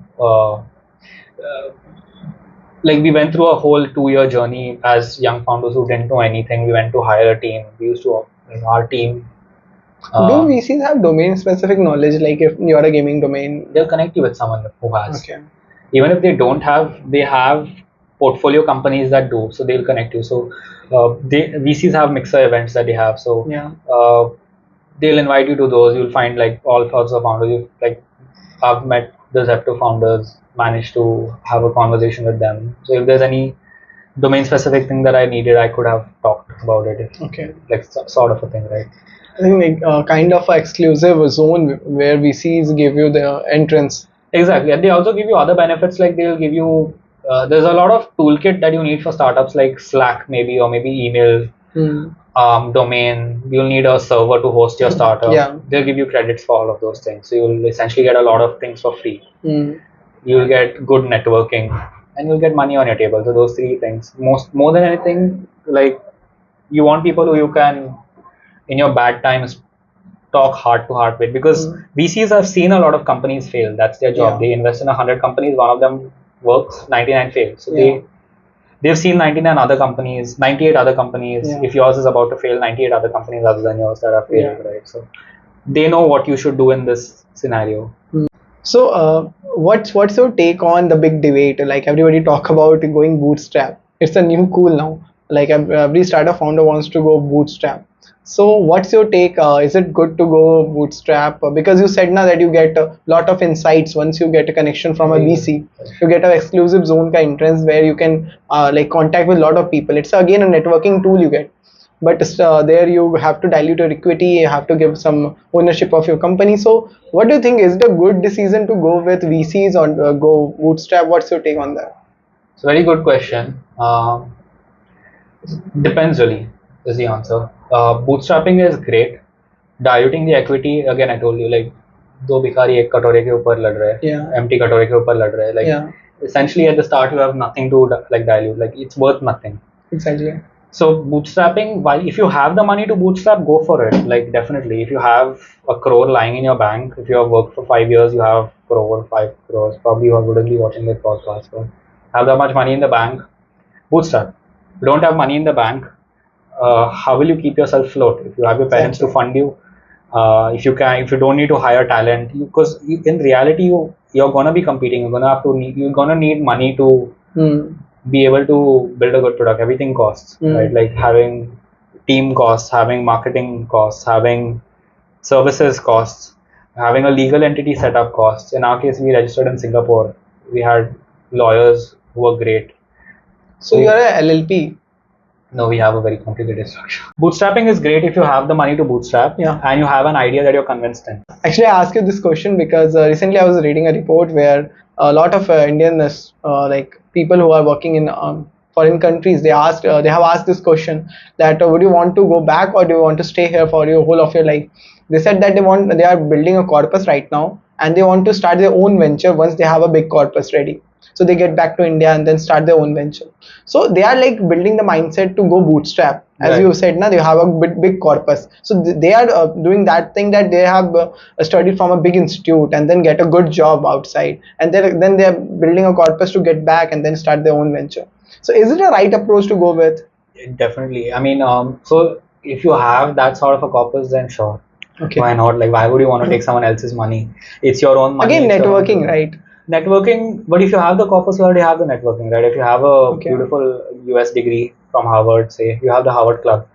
like we went through a whole 2-year journey as young founders who didn't know anything. We went to hire a team. We used to, our team. Do VCs have domain specific knowledge? Like if you're a gaming domain, they'll connect you with someone who has. Okay. Even if they don't have, they have portfolio companies that do, so they'll connect you. So VCs have mixer events that they have. So they'll invite you to those. You'll find like all sorts of founders. Like I've met the Zepto founders, managed to have a conversation with them. So if there's any domain specific thing that I needed, I could have talked about it. Okay. Like sort of a thing, right? I think like kind of an exclusive zone where VCs give you the entrance. Exactly, and they also give you other benefits. Like they'll give you there's a lot of toolkit that you need for startups, like Slack maybe, or maybe email, domain. You'll need a server to host your startup. They'll give you credits for all of those things. So you'll essentially get a lot of things for free. You'll get good networking, and you'll get money on your table. So those three things, more than anything, like you want people who you can, in your bad times, talk heart to heart with, because VCs have seen a lot of companies fail. That's their job. They invest in 100 companies, one of them works, 99 fail. So they've seen 99 other companies, 98 other companies. If yours is about to fail, 98 other companies other than yours that are failing, right? So they know what you should do in this scenario. So what's your take on the big debate? Like everybody talk about going bootstrap. It's a new cool now. Like every startup founder wants to go bootstrap. So what's your take? Is it good to go bootstrap? Because you said now that you get a lot of insights once you get a connection from a VC. You get an exclusive zone ka entrance where you can like contact with a lot of people. It's again a networking tool you get. But there you have to dilute your equity. You have to give some ownership of your company. So what do you think? Is it a good decision to go with VCs or go bootstrap? What's your take on that? It's a very good question. Depends really is the answer. Bootstrapping is great. Diluting the equity, again I told you, like दो भिखारी एक कटोरे के ऊपर लड़ रहे हैं, empty कटोरे के ऊपर लड़ रहे हैं. Like essentially at the start you have nothing to like dilute. Like it's worth nothing. Exactly. So bootstrapping, if you have the money to bootstrap, go for it. Like definitely, if you have a crore lying in your bank, if you have worked for 5 years, you have 5 crores. Probably you wouldn't be watching this podcast, but have that much money in the bank, bootstrap. If you don't have money in the bank, how will you keep yourself afloat? If you have your parents to fund you, if you don't need to hire talent, because in reality you're gonna be competing. You're gonna need money to be able to build a good product. Everything costs, right? Like having team costs, having marketing costs, having services costs, having a legal entity setup costs. In our case, we registered in Singapore. We had lawyers who were great. So you're a LLP. No, we have a very complicated structure. Bootstrapping is great if you have the money to bootstrap and you have an idea that you're convinced in. Actually, I asked you this question because recently I was reading a report where a lot of Indian like people who are working in foreign countries, they have asked this question that would you want to go back or do you want to stay here for your whole of your life? They said that they are building a corpus right now and they want to start their own venture once they have a big corpus ready. So they get back to India and then start their own venture. So they are like building the mindset to go bootstrap. As Right. you said, now they have a big corpus. So they are doing that thing that they have studied from a big institute and then get a good job outside, and then they are building a corpus to get back and then start their own venture. So is it a right approach to go with? Definitely. I mean, so if you have that sort of a corpus, then sure. Okay. Why not? Like, why would you want to take someone else's money? It's your own money. Again, it's your own networking, money. right? Networking, but if you have the corpus, you already have the networking, right? If you have a Okay. beautiful US degree from Harvard, say, you have the Harvard Club.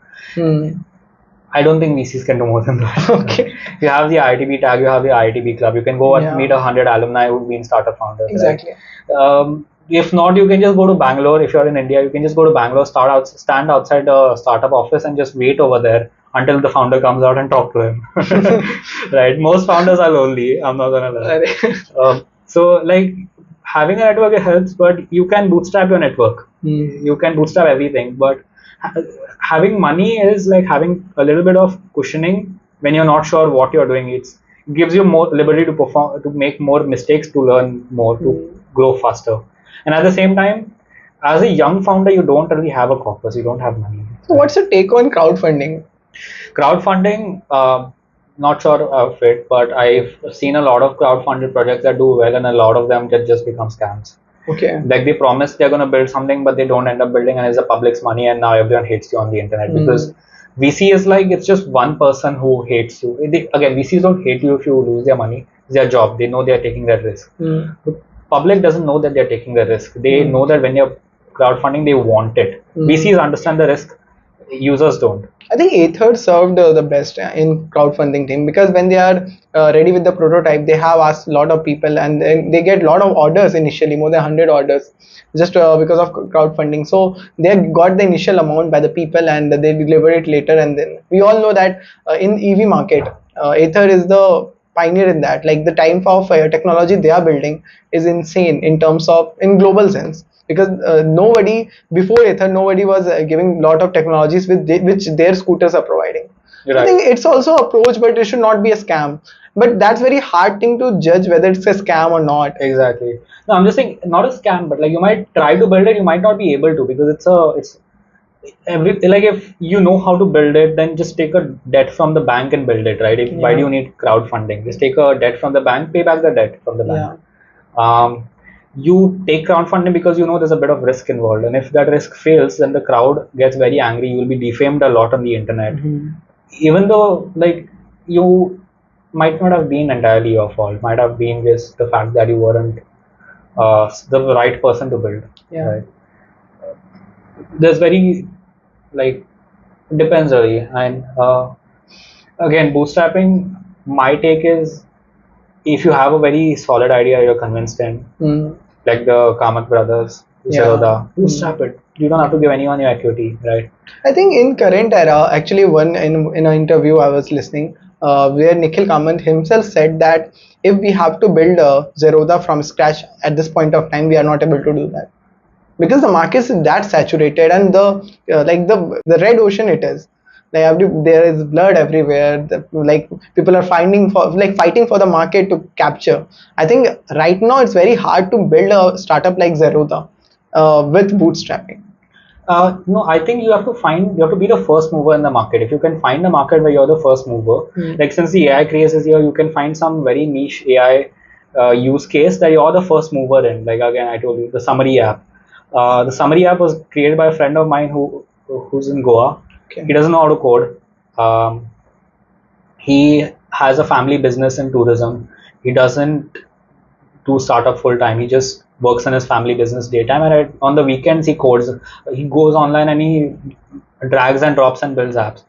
I don't think VCs can do more than that. Okay. You have the IITB tag, you have the IITB club. You can go and Yeah. meet 100 alumni who've been startup founders. Exactly. Right? If not, you can just go to Bangalore. If you're in India, you can just go to Bangalore, stand outside the startup office and just wait over there until the founder comes out and talk to him. Right? Most founders are lonely. I'm not gonna lie. So like having a network helps, but you can bootstrap your network. You can bootstrap everything, but having money is like having a little bit of cushioning when you're not sure what you're doing. It gives you more liberty to perform, to make more mistakes, to learn more, to grow faster. And at the same time, as a young founder, you don't really have a corpus, you don't have money. So what's your take on crowdfunding? Crowdfunding, not sure of it, but I've seen a lot of crowdfunded projects that do well, and a lot of them just become scams. Okay. Like they promise they're going to build something, but they don't end up building, and it's the public's money, and now everyone hates you on the internet because VC is like it's just one person who hates you. Again, VCs don't hate you if you lose their money. It's their job. They know they're taking that risk. But public doesn't know that they're taking the risk. They know that when you're crowdfunding, they want it. VCs understand the risk. Users don't. I think Aether served the best in crowdfunding team because when they are ready with the prototype, they have asked a lot of people and then they get a lot of orders initially, more than 100 orders, just because of crowdfunding. So they got the initial amount by the people and they deliver it later. And then we all know that in EV market, Aether is the pioneer in that. Like the type of technology they are building is insane in terms of in global sense. Because nobody before Aether, nobody was giving a lot of technologies which their scooters are providing. Right. I think it's also approach, but it should not be a scam. But that's very hard thing to judge whether it's a scam or not. Exactly. No, I'm just saying not a scam, but like you might try to build it, you might not be able to because like if you know how to build it, then just take a debt from the bank and build it, right? Why do you need crowdfunding? Just take a debt from the bank, pay back the debt from the bank. You take crowdfunding because you know there's a bit of risk involved, and if that risk fails, then the crowd gets very angry. You will be defamed a lot on the internet, even though like you might not have been entirely your fault. Might have been just the fact that you weren't the right person to build. Right? There's very like depends really, and again, bootstrapping. My take is if you have a very solid idea, you're convinced in. Like the Kamath brothers, Zerodha, bootstrap it. You don't have to give anyone your equity, right? I think in current era, actually, in an interview I was listening, where Nikhil Kamath himself said that if we have to build a Zerodha from scratch at this point of time, we are not able to do that because the market is that saturated and the red ocean it is. Like there is blood everywhere. Like people are fighting for the market to capture. I think right now it's very hard to build a startup like Zerodha with bootstrapping. No, I think you have to be the first mover in the market. If you can find a market where you're the first mover, like since the AI craze is here, you can find some very niche AI use case that you're the first mover in. Like again, I told you the summary app. The summary app was created by a friend of mine who's in Goa. He doesn't know how to code. He has a family business in tourism. He doesn't do startup full time. He just works in his family business daytime, and on the weekends he codes. He goes online and he drags and drops and builds apps.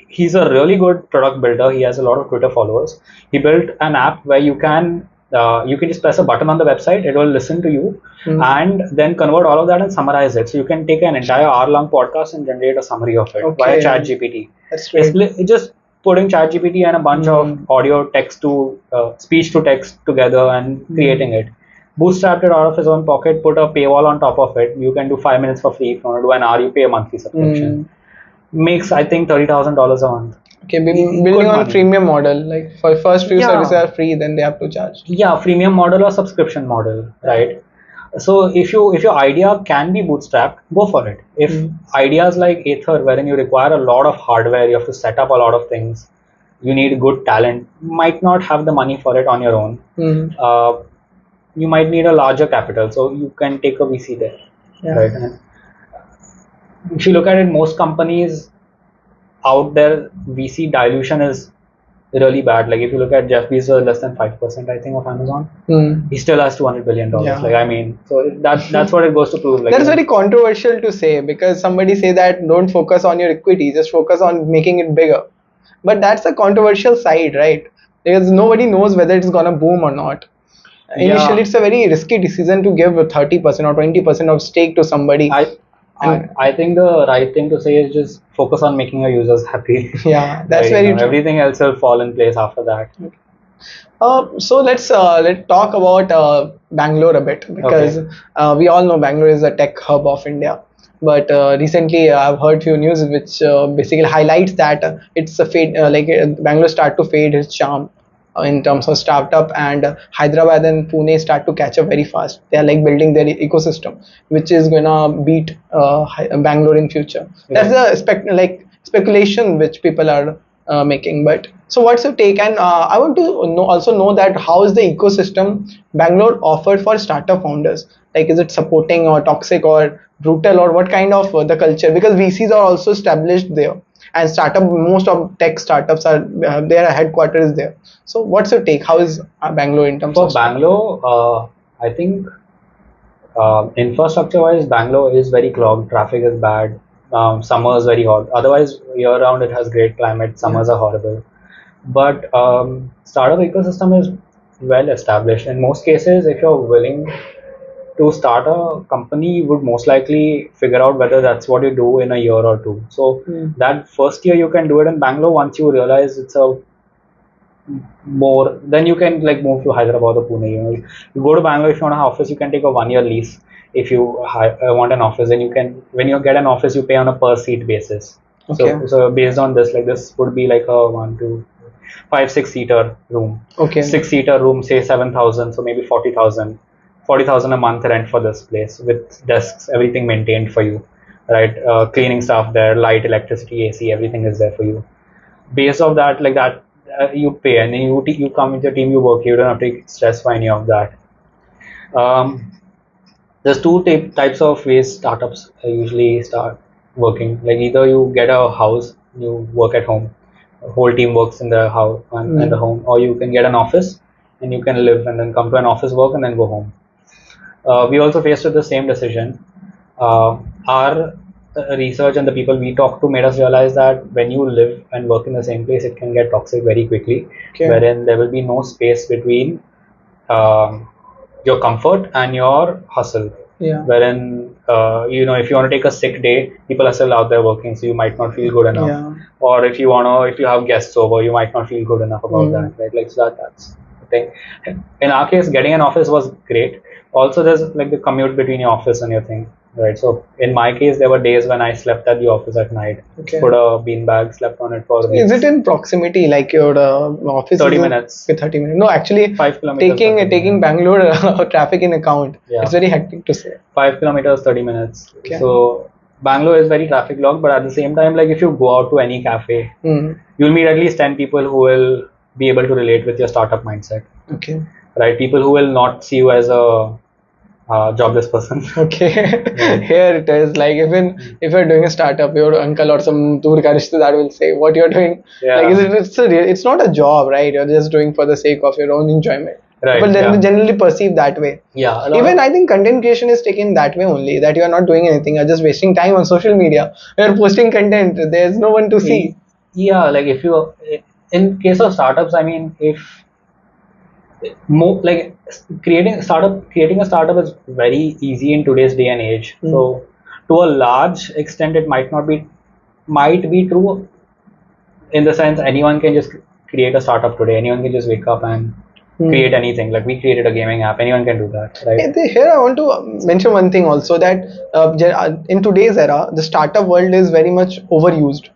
He's a really good product builder. He has a lot of Twitter followers. He built an app where you can just press a button on the website, it will listen to you and then convert all of that and summarize it. So you can take an entire hour-long podcast and generate a summary of it via ChatGPT. That's great. Just putting ChatGPT and a bunch of audio, text to speech to text together and creating it. bootstrapped it out of his own pocket, put a paywall on top of it. You can do 5 minutes for free. If you want to do an hour, you pay a monthly subscription. Makes, I think, $30,000 a month. Okay, building on freemium model, like for first few services are free, then they have to charge. Yeah, freemium model or subscription model, right? So if your idea can be bootstrapped, go for it. If ideas like Aether, wherein you require a lot of hardware, you have to set up a lot of things, you need good talent, might not have the money for it on your own. You might need a larger capital, so you can take a VC there, right? And if you look at it, most companies out there, VC dilution is really bad. Like if you look at Jeff Bezos, less than 5%, I think, of Amazon. He still has $200 billion. Like, I mean, so that's what it goes to prove. Like, that's very controversial to say, because somebody say that don't focus on your equity, just focus on making it bigger. But that's a controversial side, right? Because nobody knows whether it's gonna boom or not. Initially, it's a very risky decision to give 30% or 20% of stake to somebody. I think the right thing to say is just focus on making your users happy. Yeah, that's very true. Everything else will fall in place after that. So let's talk about Bangalore a bit, because we all know Bangalore is a tech hub of India. But recently I've heard few news which basically highlights that it's a fade, Bangalore start to fade its charm in terms of startup, and Hyderabad and Pune start to catch up very fast. They are like building their ecosystem, which is gonna beat Bangalore in future. That's the speculation which people are making. But so what's your take? And I want to also know that how is the ecosystem Bangalore offered for startup founders? Like, is it supporting or toxic or brutal, or what kind of the culture? Because VCs are also established there, and most of tech startups are their headquarters is there. So what's your take? How is Bangalore in terms of Bangalore? I think infrastructure wise, Bangalore is very clogged. Traffic is bad. Summer is very hot. Otherwise, year round it has great climate. Summers are horrible. But startup ecosystem is well established. In most cases, if you're willing to start a company, you would most likely figure out whether that's what you do in a year or two. So that first year you can do it in Bangalore. Once you realize it's a more, then you can like move to Hyderabad or Pune. You go to Bangalore, if you want an office, you can take a 1-year lease. If you want an office, then you can, when you get an office, you pay on a per seat basis. So based on this, like this would be like a 1, 2, 5, 6-seater room. 6-seater room, say 7,000, so maybe 40,000 a month rent for this place, with desks, everything maintained for you, right? Cleaning staff there, light, electricity, AC, everything is there for you. Based off that, like that, you pay, and then you come with your team, you work. You don't have to stress for any of that. There's two types of ways startups usually start working. Like either you get a house, you work at home, the whole team works in the house and in the home, or you can get an office and you can live and then come to an office work and then go home. We also faced with the same decision. Our research and the people we talked to made us realize that when you live and work in the same place, it can get toxic very quickly, wherein there will be no space between your comfort and your hustle. Wherein if you want to take a sick day, people are still out there working, so you might not feel good enough. Or if you have guests over, you might not feel good enough about that, right? Like, so that's the thing. In our case, getting an office was great. Also, there's like the commute between your office and your thing, right? So in my case, there were days when I slept at the office at night, put a beanbag, slept on it for weeks. Is it in proximity, like your office? 30 minutes. 30 minutes. No, actually, 5 kilometers. Taking Bangalore traffic in account, it's very hectic to say. 5 kilometers, 30 minutes. So Bangalore is very traffic logged, but at the same time, like if you go out to any cafe, you'll meet at least 10 people who will be able to relate with your startup mindset. Right? People who will not see you as a jobless person. Here it is, like even if you're doing a startup, your uncle or some dur ka rishtedar will say what you're doing. Like it's not a job, right? You're just doing for the sake of your own enjoyment. Right, but then generally perceive that way. Even I think content creation is taken that way only, that you are not doing anything, you're just wasting time on social media. You're posting content, there's no one to see. Like if you, in case of startups, I mean, if like creating a startup is very easy in today's day and age. So to a large extent, it might be true in the sense anyone can just create a startup today. Anyone can just wake up and create anything. Like we created a gaming app. Anyone can do that, right? Here I want to mention one thing also, that in today's era, the startup world is very much overused.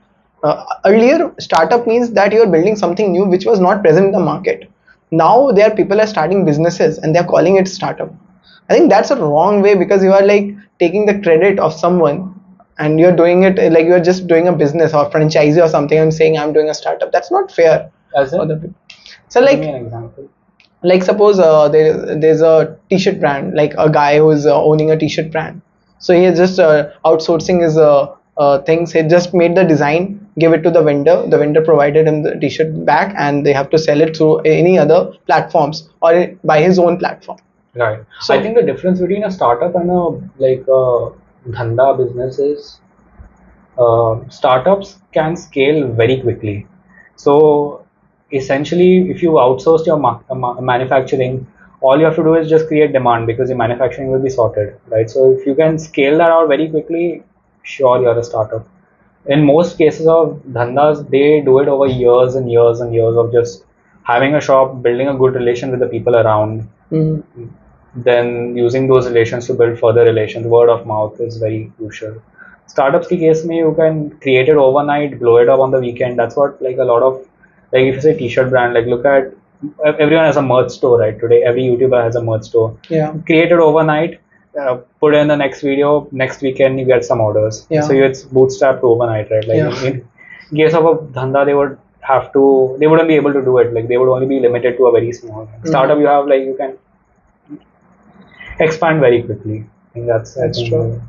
Earlier, startup means that you are building something new which was not present in the market. Now there people are starting businesses and they are calling it startup. I think that's a wrong way, because you are like taking the credit of someone and you're doing it like you're just doing a business or franchisee or something and saying I'm doing a startup. That's not fair As for in, the people. So give me like an example. suppose there's a t-shirt brand, like a guy who's owning a t-shirt brand, so he is just outsourcing his things. He just made the design, give it to the vendor provided him the t-shirt back, and they have to sell it through any other platforms or by his own platform. Right. So I think the difference between a startup and a like a dhanda business is startups can scale very quickly. So essentially, if you outsource your manufacturing, all you have to do is just create demand because your manufacturing will be sorted, right? So if you can scale that out very quickly, sure, you're a startup. In most cases of dhandas, they do it over years and years and years of just having a shop, building a good relation with the people around, then using those relations to build further relations. Word of mouth is very crucial. Startups ki case mein, you can create it overnight, blow it up on the weekend. That's what like a lot of, like if you say t-shirt brand, like look at, everyone has a merch store, right? Today every YouTuber has a merch store. yeah, Create it overnight, put in the next video, next weekend you get some orders. Yeah. So it's bootstrapped overnight, right? Like Yeah. in case of a dhanda, they wouldn't be able to do it. Like they would only be limited to a very small startup. You have like, you can expand very quickly. I think That's true.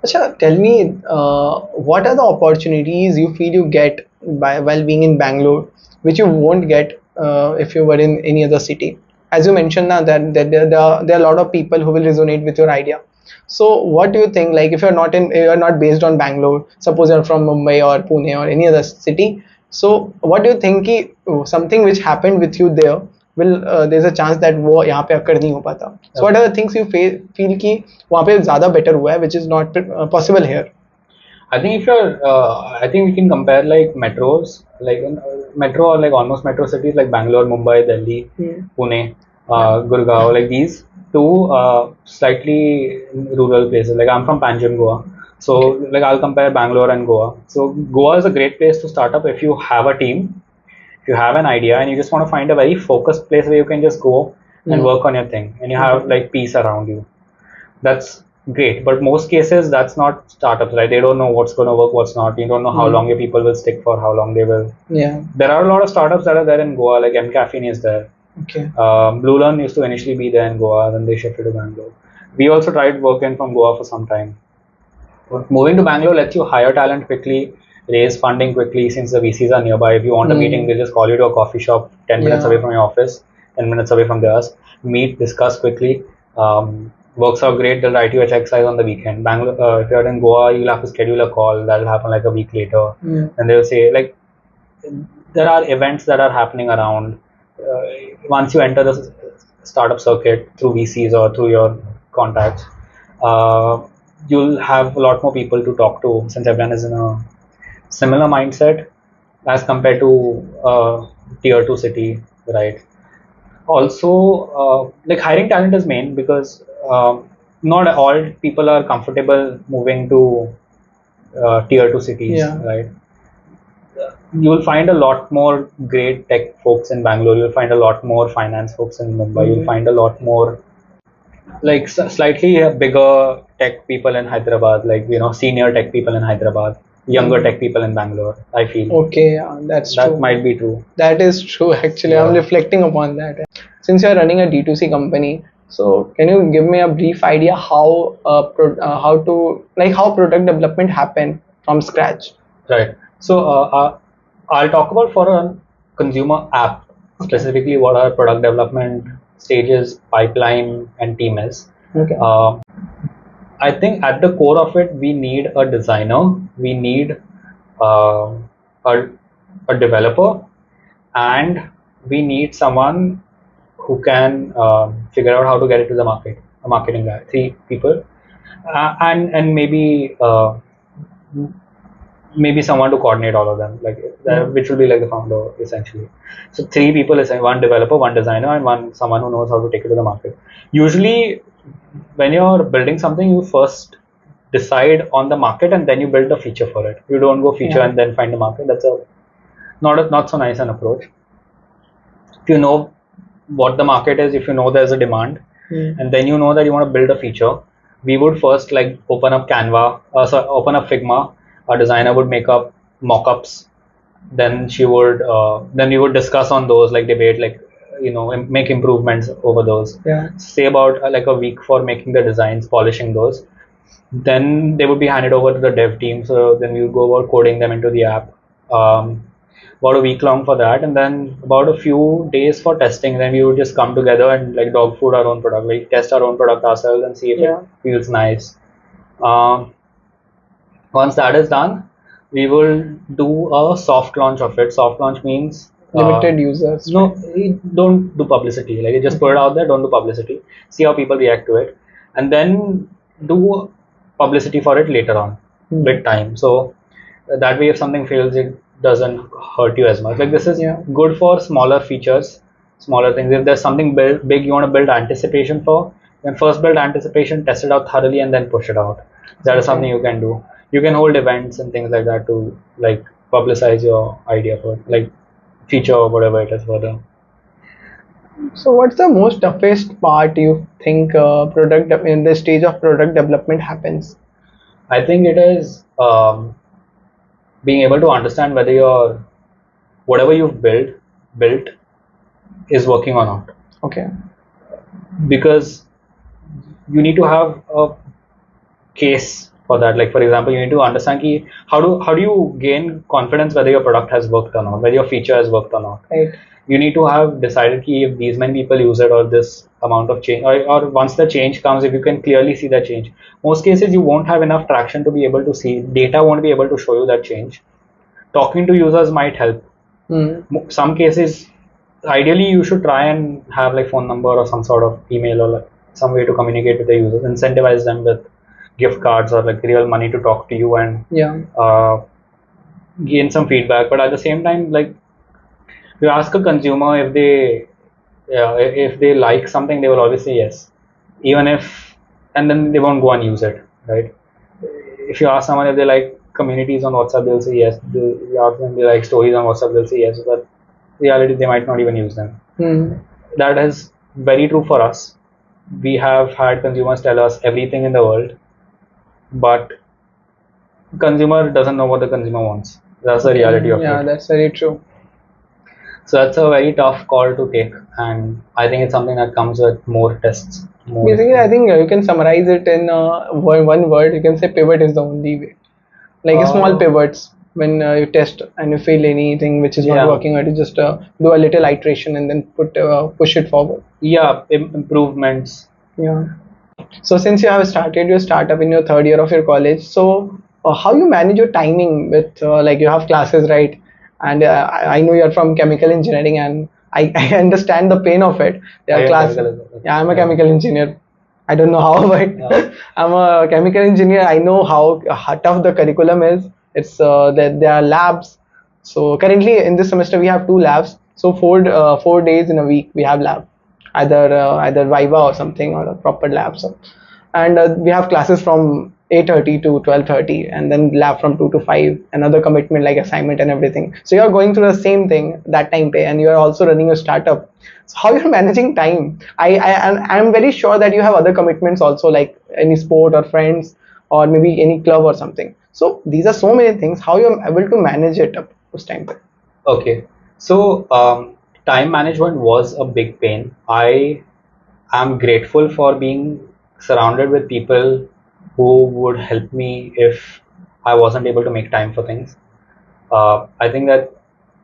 Acha, tell me, what are the opportunities you feel you get while being in Bangalore, which you won't get if you were in any other city? As you mentioned now that there are a lot of people who will resonate with your idea. So, what do you think? Like, if you're not based on Bangalore, suppose you're from Mumbai or Pune or any other city. So, what do you think? Something which happened with you there will there's a chance that वो यहाँ पे occur नहीं हो पाता. So what are the things you feel कि वहाँ पे ज़्यादा better हुआ है, which is not possible here? I think if you're, I think we can compare like metros, like metro or like almost metro cities like Bangalore, Mumbai, Delhi, Pune, Gurgaon, like these two slightly rural places. Like I'm from Panjim, Goa. So like I'll compare Bangalore and Goa. So Goa is a great place to start up if you have a team, if you have an idea and you just want to find a very focused place where you can just go and work on your thing and you have like peace around you. That's great, but most cases that's not startups, right? They don't know what's going to work, what's not. You don't know how long your people will stick for, how long they will. Yeah. There are a lot of startups that are there in Goa, like M Caffeine is there. Okay. Blue Learn used to initially be there in Goa, then they shifted to Bangalore. We also tried working from Goa for some time. But moving to Bangalore lets you hire talent quickly, raise funding quickly since the VCs are nearby. If you want a meeting, they just call you to a coffee shop 10 minutes away from your office, 10 minutes away from theirs. Meet, discuss quickly. Works out great. They'll write you a check size on the weekend. Bangalore, if you're in Goa, you'll have to schedule a call. That'll happen like a week later. And they'll say, like, there are events that are happening around. Once you enter the startup circuit through VCs or through your contacts, you'll have a lot more people to talk to since everyone is in a similar mindset as compared to tier 2 city, right? Also, like hiring talent is main because not all people are comfortable moving to tier 2 cities, right? You'll find a lot more great tech folks in Bangalore. You'll find a lot more finance folks in Mumbai. You'll find a lot more like slightly bigger tech people in Hyderabad, like senior tech people in Hyderabad, younger tech people in Bangalore. I feel. Okay, yeah, that true. Might be true. That is true. Actually, I'm reflecting upon that. Since you're running a D2C company, so can you give me a brief idea how how product development happen from scratch? Right. So I'll talk about for a consumer app specifically what our product development stages, pipeline, and team is. Okay. I think at the core of it, we need a designer, we need a developer, and we need someone who can figure out how to get it to the market, a marketing guy, 3 people, and maybe maybe someone to coordinate all of them, like that, which will be like the founder essentially. So 3 people, is one developer, one designer, and someone who knows how to take it to the market. Usually, when you're building something, you first decide on the market and then you build a feature for it. You don't go feature and then find the market. That's not so nice an approach. If you know what the market is, if you know there's a demand, and then you know that you want to build a feature, we would first like open up Canva, open up Figma. A designer would make up mock-ups. Then then we would discuss on those, like debate, like make improvements over those. Say about like a week for making the designs, polishing those. Then they would be handed over to the dev team. So then we would go about coding them into the app. About a week long for that, and then about a few days for testing. Then we would just come together and like dog food our own product, like test our own product ourselves and see if it feels nice. Once that is done, we will do a soft launch of it. Soft launch means limited users. No, don't do publicity. Like, just put it out there. Don't do publicity. See how people react to it, and then do publicity for it later on with time. So that way, if something fails, it doesn't hurt you as much. Like, this is good for smaller features, smaller things. If there's something big you want to build anticipation for, then first build anticipation, test it out thoroughly, and then push it out. That is something you can do. You can hold events and things like that to like publicize your idea for like feature or whatever it is further. So what's the most toughest part you think product in the stage of product development happens? I think it is being able to understand whether whatever you've built is working or not. Okay. Because you need to have a case for that. Like, for example, you need to understand how do you gain confidence whether your product has worked or not, whether your feature has worked or not. Right. You need to have decided if these many people use it, or this amount of change, or once the change comes, if you can clearly see that change. Most cases you won't have enough traction to be able to see, data won't be able to show you that change. Talking to users might help. Some cases, ideally you should try and have like phone number or some sort of email or like some way to communicate with the users, incentivize them with gift cards or like real money to talk to you and gain some feedback. But at the same time, like, you ask a consumer if they like something, they will always say yes, and then they won't go and use it, right? If you ask someone if they like communities on WhatsApp, they'll say yes. You ask them if they like stories on WhatsApp, they'll say yes, but in reality they might not even use them. That is very true for us. We have had consumers tell us everything in the world, but consumer doesn't know what the consumer wants. That's the reality of it. Yeah, that's very true. So that's a very tough call to take, and I think it's something that comes with more tests. Basically, I think you can summarize it in one word. You can say pivot is the only way. Like small pivots when you test and you feel anything which is not working, or you just do a little iteration and then push it forward. Yeah, improvements. Yeah. So since you have started your startup in your third year of your college, so how you manage your timing with like you have classes, right? And I know you're from chemical engineering, and I understand the pain of it. There are classes. Yeah, I'm a chemical engineer. I don't know how, but I'm a chemical engineer. I know how tough the curriculum is. It's there are labs. So currently in this semester we have 2 labs. So 4 days in a week we have lab, either Viva or something, or a proper lab. So, and we have classes from 8:30 to 12:30, and then lab from 2 to 5, another commitment like assignment and everything. So you're going through the same thing, that time pay, and you're also running a startup. So how you're managing time? I'm very sure that you have other commitments also, like any sport or friends, or maybe any club or something. So these are so many things. How you're able to manage it up this time? Okay, so time management was a big pain. I am grateful for being surrounded with people who would help me if I wasn't able to make time for things. I think that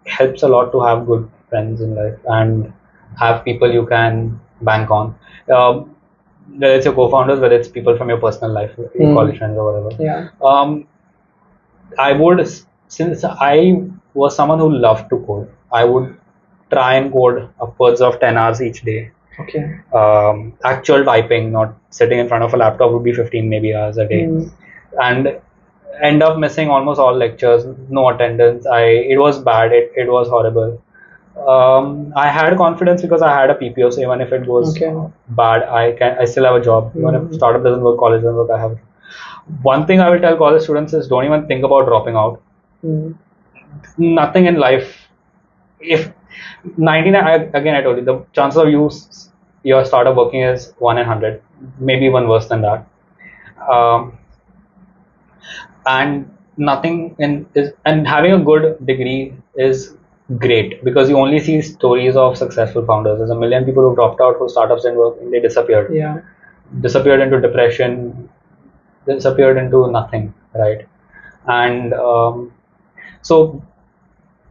helps a lot to have good friends in life and have people you can bank on. Whether it's your co-founders, whether it's people from your personal life, your college friends or whatever. Yeah. I would, since I was someone who loved to code, I would try and code upwards of 10 hours each day. Okay. Actual typing, not sitting in front of a laptop, would be 15 maybe hours a day. And end up missing almost all lectures, no attendance. It was bad. It was horrible. I had confidence because I had a PPO, so even if it goes bad, I still have a job. Even if startup doesn't work, college doesn't work, I have. One thing I will tell college students is don't even think about dropping out. Nothing in life. If 99, again I told you, the chances of your startup working is 1 in 100, maybe even worse than that. And nothing in is and having a good degree is great because you only see stories of successful founders. There's a million people who dropped out, whose startups didn't work, and they disappeared. Disappeared into depression, disappeared into nothing, right? And so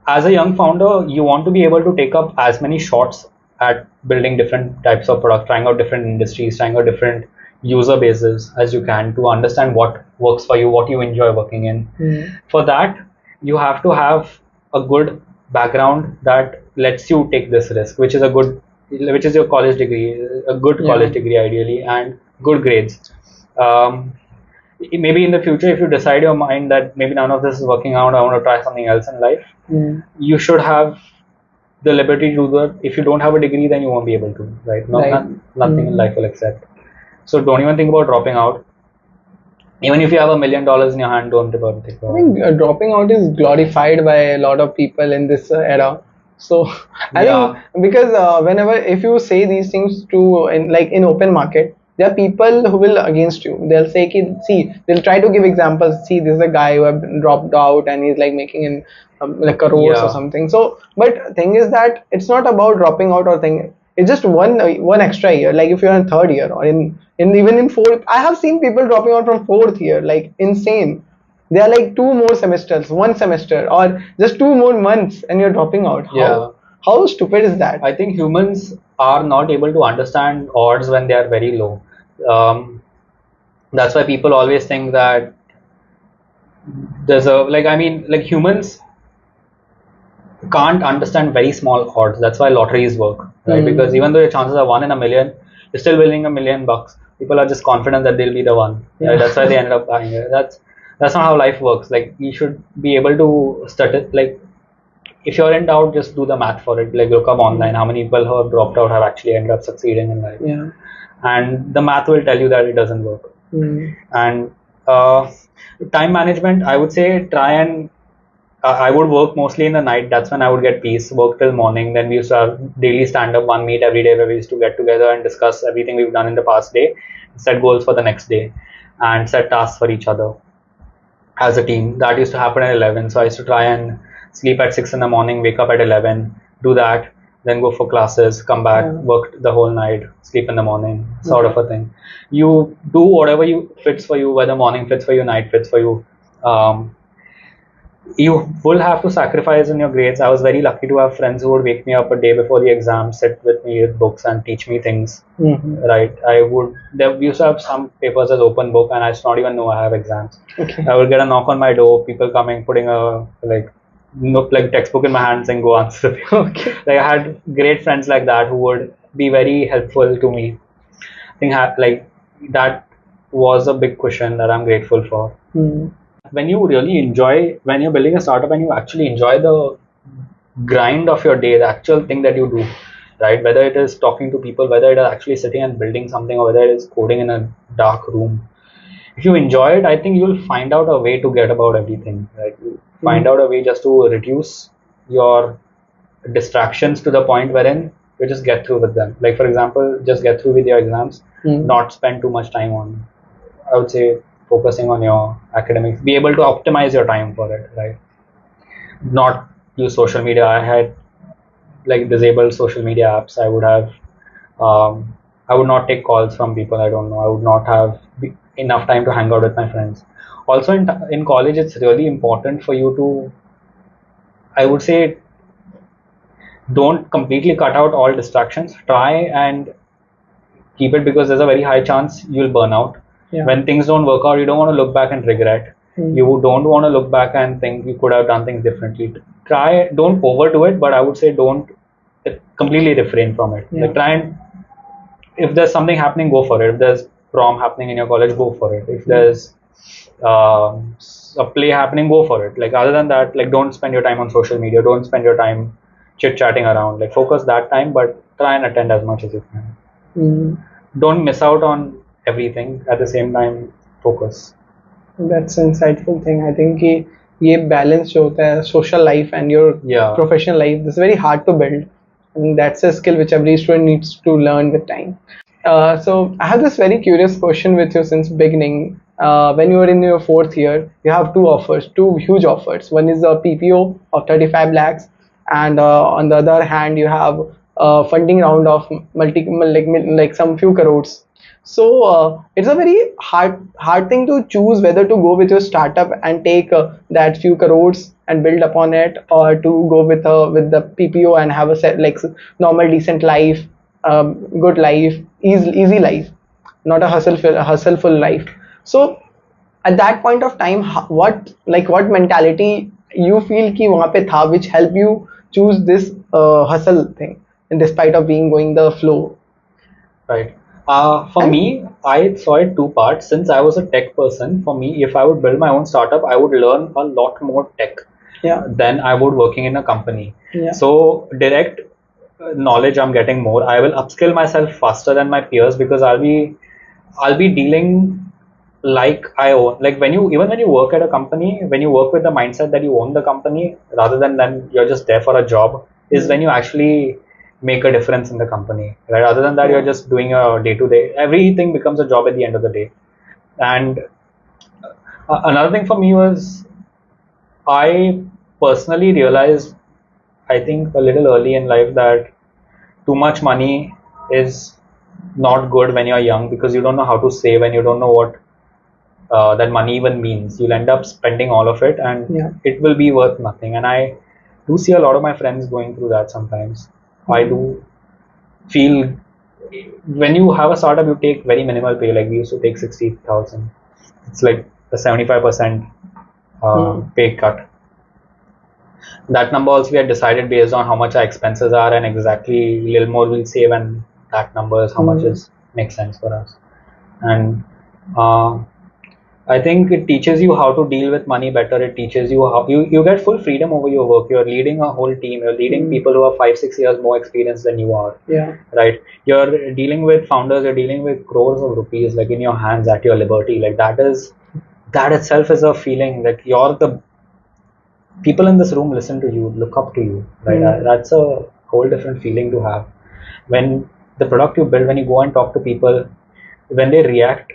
as a young founder, you want to be able to take up as many shots at building different types of products, trying out different industries, trying out different user bases as you can to understand what works for you, what you enjoy working in. For that, you have to have a good background that lets you take this risk, which is your college degree, a good college degree ideally, and good grades. Maybe in the future, if you decide your mind that maybe none of this is working out, I want to try something else in life, you should have the liberty to do that. If you don't have a degree, then you won't be able to, right? Nothing in life will accept. So don't even think about dropping out. Even if you have $1 million in your hand, don't think about it. I think dropping out is glorified by a lot of people in this era. So I think because whenever if you say these things to in open market, there are people who will against you. They'll say, see, they'll try to give examples. See, this is a guy who have dropped out and he's like making in like crores or something. So, but thing is that it's not about dropping out or thing. It's just one extra year. Like if you're in third year or in even in fourth, I have seen people dropping out from fourth year. Like insane. They are like 2 more semesters, 1 semester, or just 2 more months, and you're dropping out. How stupid is that? I think humans are not able to understand odds when they are very low. That's why people always think that there's humans can't understand very small odds. That's why lotteries work, right? Because even though your chances are 1 in a million, you're still winning $1 million. People are just confident that they'll be the one. Right? That's why they end up buying it. That's not how life works. Like you should be able to if you're in doubt, just do the math for it. Like look up online how many people who have dropped out have actually ended up succeeding in life. And the math will tell you that it doesn't work. And time management, I would say try and I would work mostly in the night. That's when I would get peace. Work till morning. Then we used to have daily stand-up, one meet every day where we used to get together and discuss everything we've done in the past day, set goals for the next day, and set tasks for each other as a team. That used to happen at 11. So I used to try and sleep at 6 in the morning, wake up at 11, do that, then go for classes, come back, work the whole night, sleep in the morning, sort of a thing. You do whatever fits for you, whether morning fits for you, night fits for you. You will have to sacrifice in your grades. I was very lucky to have friends who would wake me up a day before the exam, sit with me with books and teach me things. Right? We used to have some papers as open book and I just not even know I have exams. I would get a knock on my door, people coming, putting a textbook in my hands and go answer the paper. Like I had great friends like that who would be very helpful to me. I think that was a big cushion that I'm grateful for. When you're building a startup and you actually enjoy the grind of your day, the actual thing that you do, right? Whether it is talking to people, whether it is actually sitting and building something, or whether it is coding in a dark room. If you enjoy it, I think you'll find out a way to get about everything, right? You find out a way just to reduce your distractions to the point wherein you just get through with them. Like for example, just get through with your exams, not spend too much time on, I would say, focusing on your academics, be able to optimize your time for it, right? Not use social media. I had disabled social media apps. I would not take calls from people I don't know. I would not have enough time to hang out with my friends. Also in college, it's really important for you to, I would say, don't completely cut out all distractions. Try and keep it, because there's a very high chance you'll burn out. When things don't work out, you don't want to look back and regret. You don't want to look back and think you could have done things differently. Don't overdo it, but I would say don't completely refrain from it. Try and, if there's something happening, go for it. If there's prom happening in your college, go for it. If there's a play happening, go for it. Like other than that, like don't spend your time on social media, don't spend your time chit chatting around. Like focus that time, but try and attend as much as you can. Don't miss out on everything. At the same time, focus. That's an insightful thing. I think ये balance जो होता है social life and your professional life, this is very hard to build. I mean, that's a skill which every student needs to learn with time. So I have this very curious question with you since beginning. When you were in your fourth year, you have two offers, two huge offers. One is a PPO of 35 lakhs, and on the other hand, you have a funding round of like some few crores. So it's a very hard thing to choose whether to go with your startup and take that few crores and build upon it, or to go with the PPO and have a set like normal decent life, good life, easy life, not a hustleful life. So at that point of time, what mentality you feel कि वहाँ पे था which help you choose this hustle thing, in despite of being going the flow? Right. For me, I saw it two parts. Since I was a tech person, for me, if I would build my own startup, I would learn a lot more tech than I would working in a company. So direct knowledge I'm getting more. I will upskill myself faster than my peers because I'll be dealing like I own. Like when you work at a company, when you work with the mindset that you own the company rather than you're just there for a job, is when you actually make a difference in the company, right? Other than that, you're just doing your day-to-day. Everything becomes a job at the end of the day. And another thing for me was, I personally realized, I think a little early in life, that too much money is not good when you're young, because you don't know how to save and you don't know what that money even means. You'll end up spending all of it, and it will be worth nothing. And I do see a lot of my friends going through that sometimes. I do feel when you have a startup, you take very minimal pay. Like we used to take 60,000. It's like a 75% pay cut. That number also we had decided based on how much our expenses are, and exactly a little more we'll save, and that number is how much makes sense for us. And I think it teaches you how to deal with money better. It teaches you how you get full freedom over your work. You're leading a whole team. You're leading people who have 5-6 years more experience than you are. Right. You're dealing with founders. You're dealing with crores of rupees, like in your hands at your liberty. Like that itself is a feeling. Like you're the people in this room listen to you, look up to you. Right. That's a whole different feeling to have. When the product you build, when you go and talk to people, when they react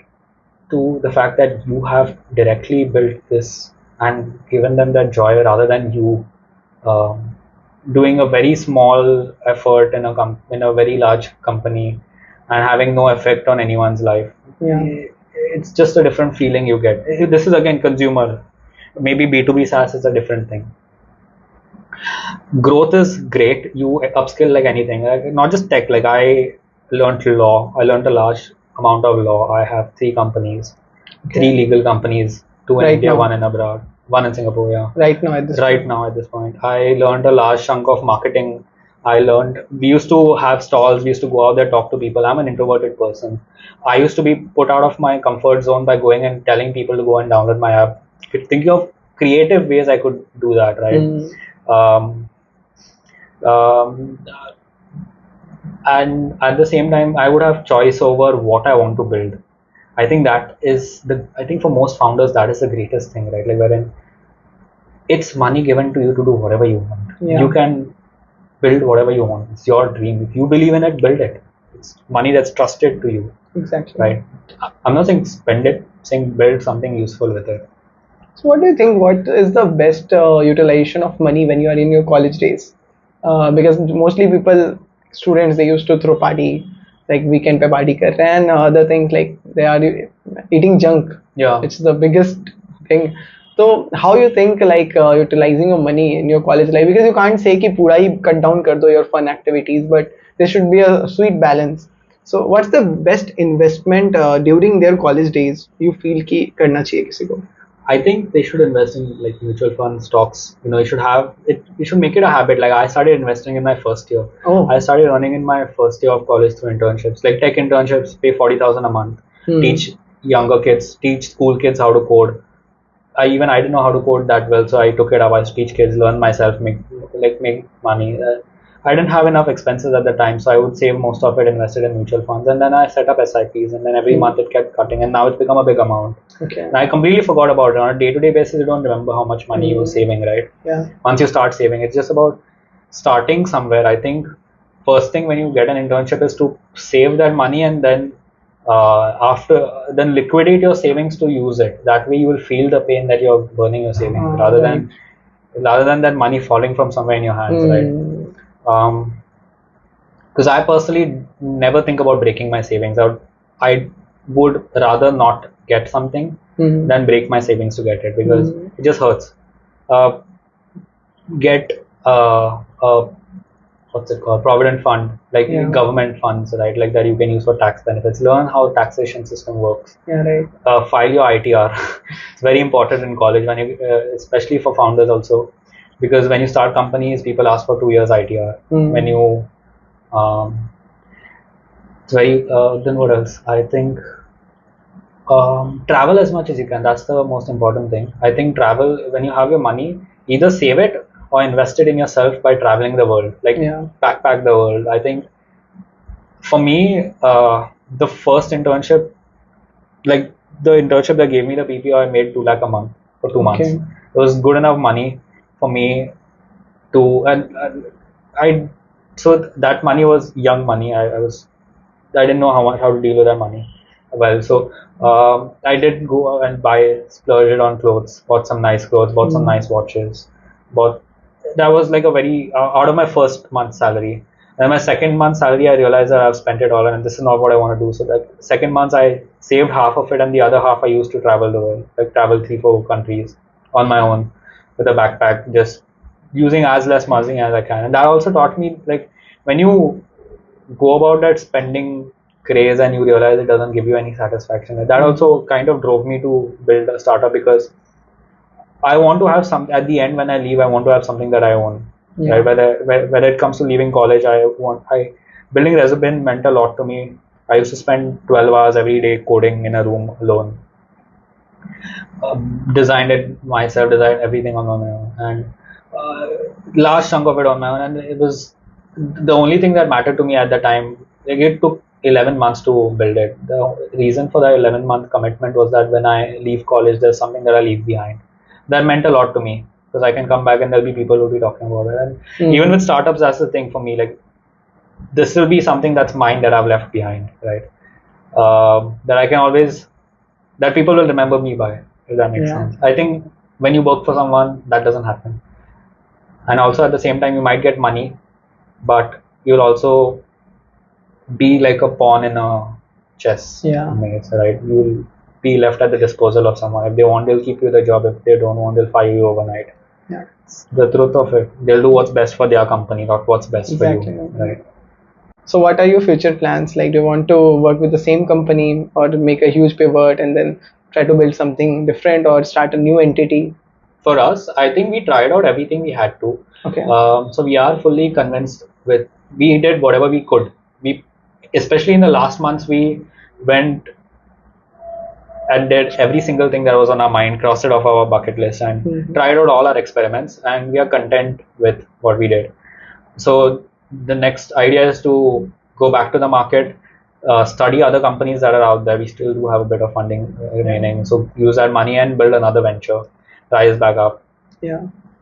to the fact that you have directly built this and given them that joy, rather than you doing a very small effort in a very large company and having no effect on anyone's life. It's just a different feeling you get. This is again consumer. Maybe B2B SaaS is a different thing. Growth is great. You upskill like anything, not just tech. Like I learned law. I learned a large amount of law. I have 3 companies, 3 legal companies, 2 in India, 1 in abroad, 1 in Singapore. Yeah. Right now at this point, I learned a large chunk of marketing. We used to have stalls. We used to go out there, talk to people. I'm an introverted person. I used to be put out of my comfort zone by going and telling people to go and download my app. Thinking of creative ways I could do that, right? And at the same time, I would have choice over what I want to build. I think I think for most founders, that is the greatest thing, right? Like wherein it's money given to you to do whatever you want. You can build whatever you want. It's your dream. If you believe in it, build it. It's money that's trusted to you. Exactly. Right. I'm not saying spend it, I'm saying build something useful with it. So what do you think? What is the best utilization of money when you are in your college days? Because mostly students, they used to throw party, like weekend pe party kar rahe hain, and other things like they are eating junk. It's the biggest thing. So how you think like utilizing your money in your college life? Because you can't say कि पूरा ही cut down कर दो your fun activities, but there should be a sweet balance. So what's the best investment during their college days you feel कि करना चाहिए किसी को? I think they should invest in like mutual funds, stocks. You should have it. You should make it a habit. Like I started investing in my first year. I started earning in my first year of college through internships, like tech internships. Pay 40,000 a month. Teach younger kids, teach school kids how to code. I didn't know how to code that well, so I took it up. I teach kids, learn myself, make money. I didn't have enough expenses at the time, so I would save most of it, invested in mutual funds, and then I set up SIPs, and then every month it kept cutting, and now it's become a big amount. Okay. And I completely forgot about it. On a day-to-day basis, you don't remember how much money you were saving, right? Yeah. Once you start saving, it's just about starting somewhere. I think first thing when you get an internship is to save that money, and then then liquidate your savings to use it. That way you will feel the pain that you're burning your savings rather than that money falling from somewhere in your hands, right? Because I personally never think about breaking my savings. I would rather not get something than break my savings to get it, because it just hurts. Get what's it called, provident fund, like government funds, right, like that you can use for tax benefits. Learn how taxation system works. File your ITR. It's very important in college, when you especially for founders also, because when you start companies, people ask for 2 years ITR. When you it's very then what else, I think travel as much as you can. That's the most important thing. I think travel, when you have your money, either save it or invest it in yourself by traveling the world, like backpack the world. I think for me, the first internship, like the internship that gave me the PPO, I made 2 lakh a month for 2 months. It was good enough money for me to, so that money was young money. I didn't know how to deal with that money well. So I did go and splurge it on clothes, bought some nice clothes, bought some nice watches, that was like a very out of my first month's salary. Then my second month's salary, I realized that I've spent it all, and this is not what I want to do. So that second month, I saved half of it, and the other half I used to travel the world, like travel 3-4 countries on my own with a backpack, just using as less money as I can. And that also taught me, like, when you go about that spending craze and you realize it doesn't give you any satisfaction, that also kind of drove me to build a startup, because I want to have some at the end. When I leave, I want to have something that I own. Right? Whether it comes to leaving college, building Resume meant a lot to me. I used to spend 12 hours every day coding in a room alone. Designed it myself, designed everything on my own, and large chunk of it on my own. And it was the only thing that mattered to me at the time. Like, it took 11 months to build it. The reason for the 11-month commitment was that when I leave college, there's something that I leave behind. That meant a lot to me, because I can come back and there'll be people who'll be talking about it. And even with startups, that's the thing for me. Like, this will be something that's mine, that I've left behind, right? That I can always, that people will remember me by, if that makes sense. I think when you work for someone, that doesn't happen. And also at the same time, you might get money, but you'll also be like a pawn in a chess maze, right? You'll be left at the disposal of someone. If they want, they'll keep you the job. If they don't want, they'll fire you overnight. It's the truth of it. They'll do what's best for their company, not what's best for you, right? So what are your future plans? Like, do you want to work with the same company, or to make a huge pivot and then try to build something different, or start a new entity? For us, I think we tried out everything we had to. So we are fully convinced we did whatever we could. Especially in the last months, we went and did every single thing that was on our mind, crossed it off our bucket list, and tried out all our experiments, and we are content with what we did. So the next idea is to go back to the market, study other companies that are out there. We still do have a bit of funding remaining, so use that money and build another venture, rise back up.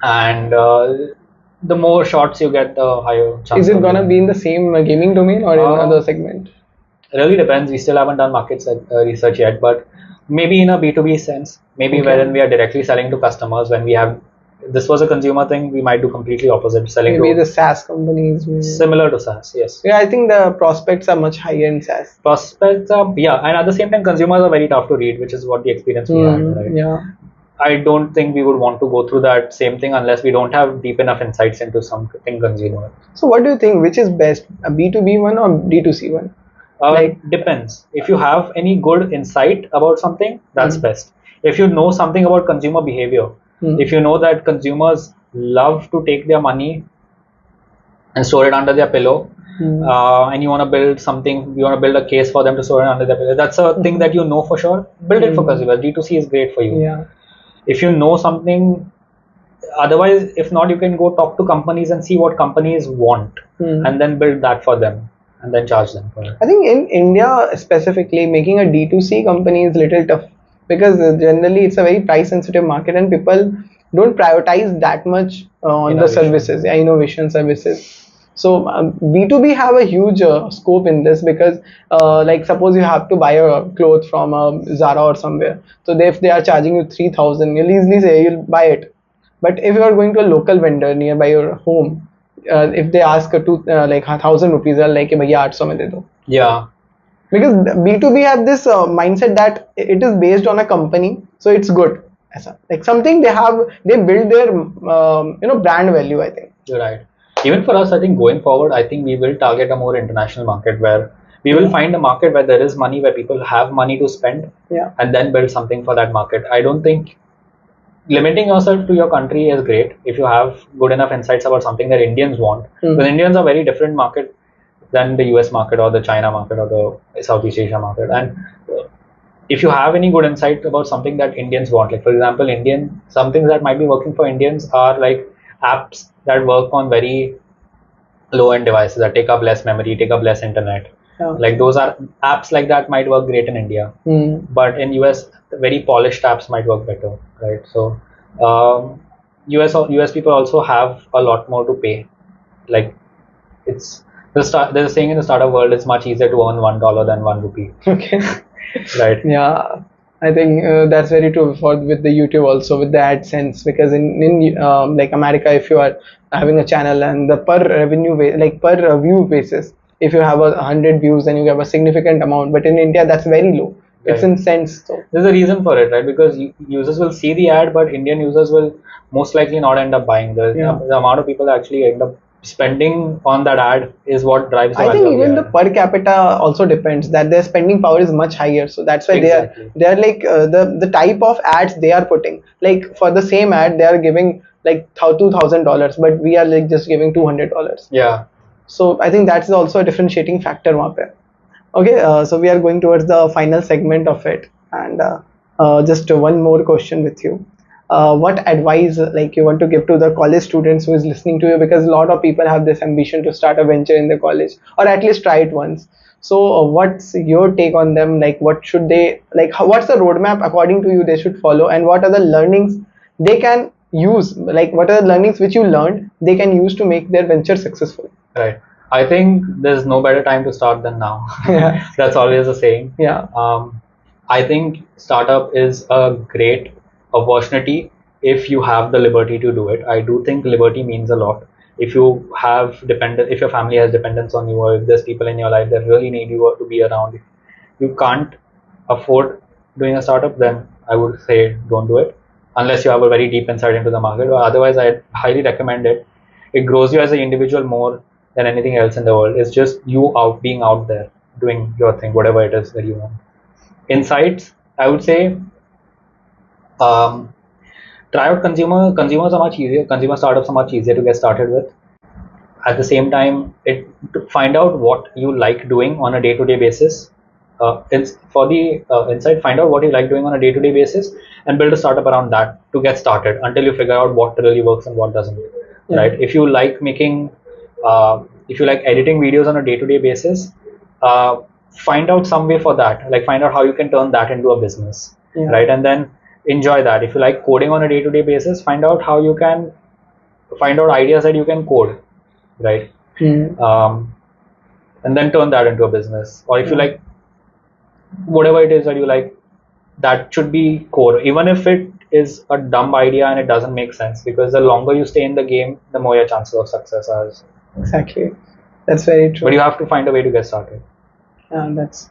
And the more shots you get, the higher chance. Is it gonna be in the same gaming domain or in another segment? It really depends. We still haven't done market research yet, but maybe in a B2B sense, maybe wherein we are directly selling to customers. When we have, this was a consumer thing, we might do completely opposite, selling maybe the SaaS companies. Similar to SaaS, yes. Yeah, I think the prospects are much higher in SaaS. Prospects are, and at the same time, consumers are very tough to read, which is what the experience we had, right? I don't think we would want to go through that same thing unless we don't have deep enough insights into something consumer. So what do you think, which is best, a B2B one or D2C one? Depends. If you have any good insight about something, that's best. If you know something about consumer behavior, if you know that consumers love to take their money and store it under their pillow, and you want to build something, you want to build a case for them to store it under their pillow. That's a thing that you know for sure. Build it for customers. D2C is great for you. Yeah. If you know something, otherwise, if not, you can go talk to companies and see what companies want, and then build that for them, and then charge them for it. I think in India specifically, making a D2C company is little tough because generally it's a very price sensitive market and people don't prioritize that much on the services, innovation services. So B2B have a huge scope in this because like suppose you have to buy a cloth from Zara or somewhere. So if they are charging you 3,000, you'll easily say you'll buy it. But if you are going to a local vendor nearby your home, if they ask like 1,000 rupees, they're like, "Bhaiya 800 mein de do." Yeah. Because B2B have this mindset that it is based on a company, so it's good. Like something they build their brand value. I think. You're right. Even for us, I think going forward, I think we will target a more international market where we will find a market where there is money, where people have money to spend, and then build something for that market. I don't think limiting yourself to your country is great if you have good enough insights about something that Indians want. Because Indians are very different market than the US market or the China market or the Southeast Asia market. And if you have any good insight about something that Indians want, like for example, some things that might be working for Indians are like apps that work on very low end devices that take up less memory, take up less internet. Like those are apps like that might work great in India, but in US, very polished apps might work better, right? So US people also have a lot more to pay. Like there's a saying in the startup world, it's much easier to earn $1 than ₹1. Okay. Right. Yeah, I think that's very true with the YouTube also, with the AdSense, because in like America, if you are having a channel and the per view basis, if you have 100 views, then you have a significant amount. But in India, that's very low. Right. It's in cents. So there's a reason for it, right? Because users will see the ad, but Indian users will most likely not end up buying. The amount of people that actually end up spending on that ad is what drives the I think even the per capita also depends, that their spending power is much higher, so that's why they are like the type of ads they are putting, like for the same ad they are giving like $2,000, but we are like just giving $200. Yeah, so I think that's also a differentiating factor वहाँ पे. Okay, so we are going towards the final segment of it, and just one more question with you. What advice like you want to give to the college students who is listening to you, because a lot of people have this ambition to start a venture in the college or at least try it once. So what's your take on them? Like what should they, like what's the roadmap according to you they should follow, and what are the learnings they can use, like what are the learnings which you learned they can use to make their venture successful? Right. I think there's no better time to start than now. Yeah. That's always a saying. Yeah. I think startup is a great opportunity if you have the liberty to do it. I do think liberty means a lot. If you have if your family has dependence on you, or if there's people in your life that really need you to be around, if you can't afford doing a startup, then I would say don't do it unless you have a very deep insight into the market. But otherwise, I highly recommend it. It grows you as an individual more than anything else in the world. It's just you being out there doing your thing, whatever it is that you want. Insights, I would say, try out consumers are much easier. Consumer startups are much easier to get started with. At the same time, find out what you like doing on a day-to-day basis. For the insight, find out what you like doing on a day-to-day basis and build a startup around that to get started until you figure out what really works and what doesn't. Yeah. Right? If you like editing videos on a day-to-day basis, find out some way for that. Like find out how you can turn that into a business, right? And then enjoy that. If you like coding on a day-to-day basis, find out how you can find out ideas that you can code, right? And then turn that into a business. Or if you like whatever it is that you like, that should be core, even if it is a dumb idea and it doesn't make sense, because the longer you stay in the game, the more your chances of success are. Exactly, that's very true. But you have to find a way to get started. That's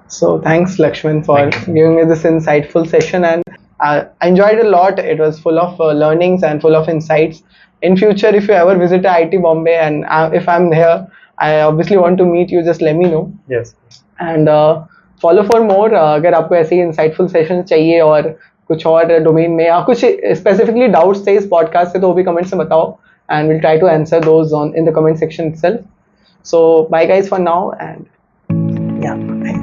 so. Thanks, Laxman, for giving me this insightful session, and I enjoyed it a lot. It was full of learnings and full of insights. In future, if you ever visit IIT Bombay and if I'm here, I obviously want to meet you. Just let me know. Yes. And follow for more. अगर आपको ऐसे ही insightful sessions चाहिए और कुछ और domain में या कुछ specifically doubts थे इस podcast से, तो वो भी comments में बताओ, and we'll try to answer those in the comment section itself. So bye guys for now, and yeah, thanks.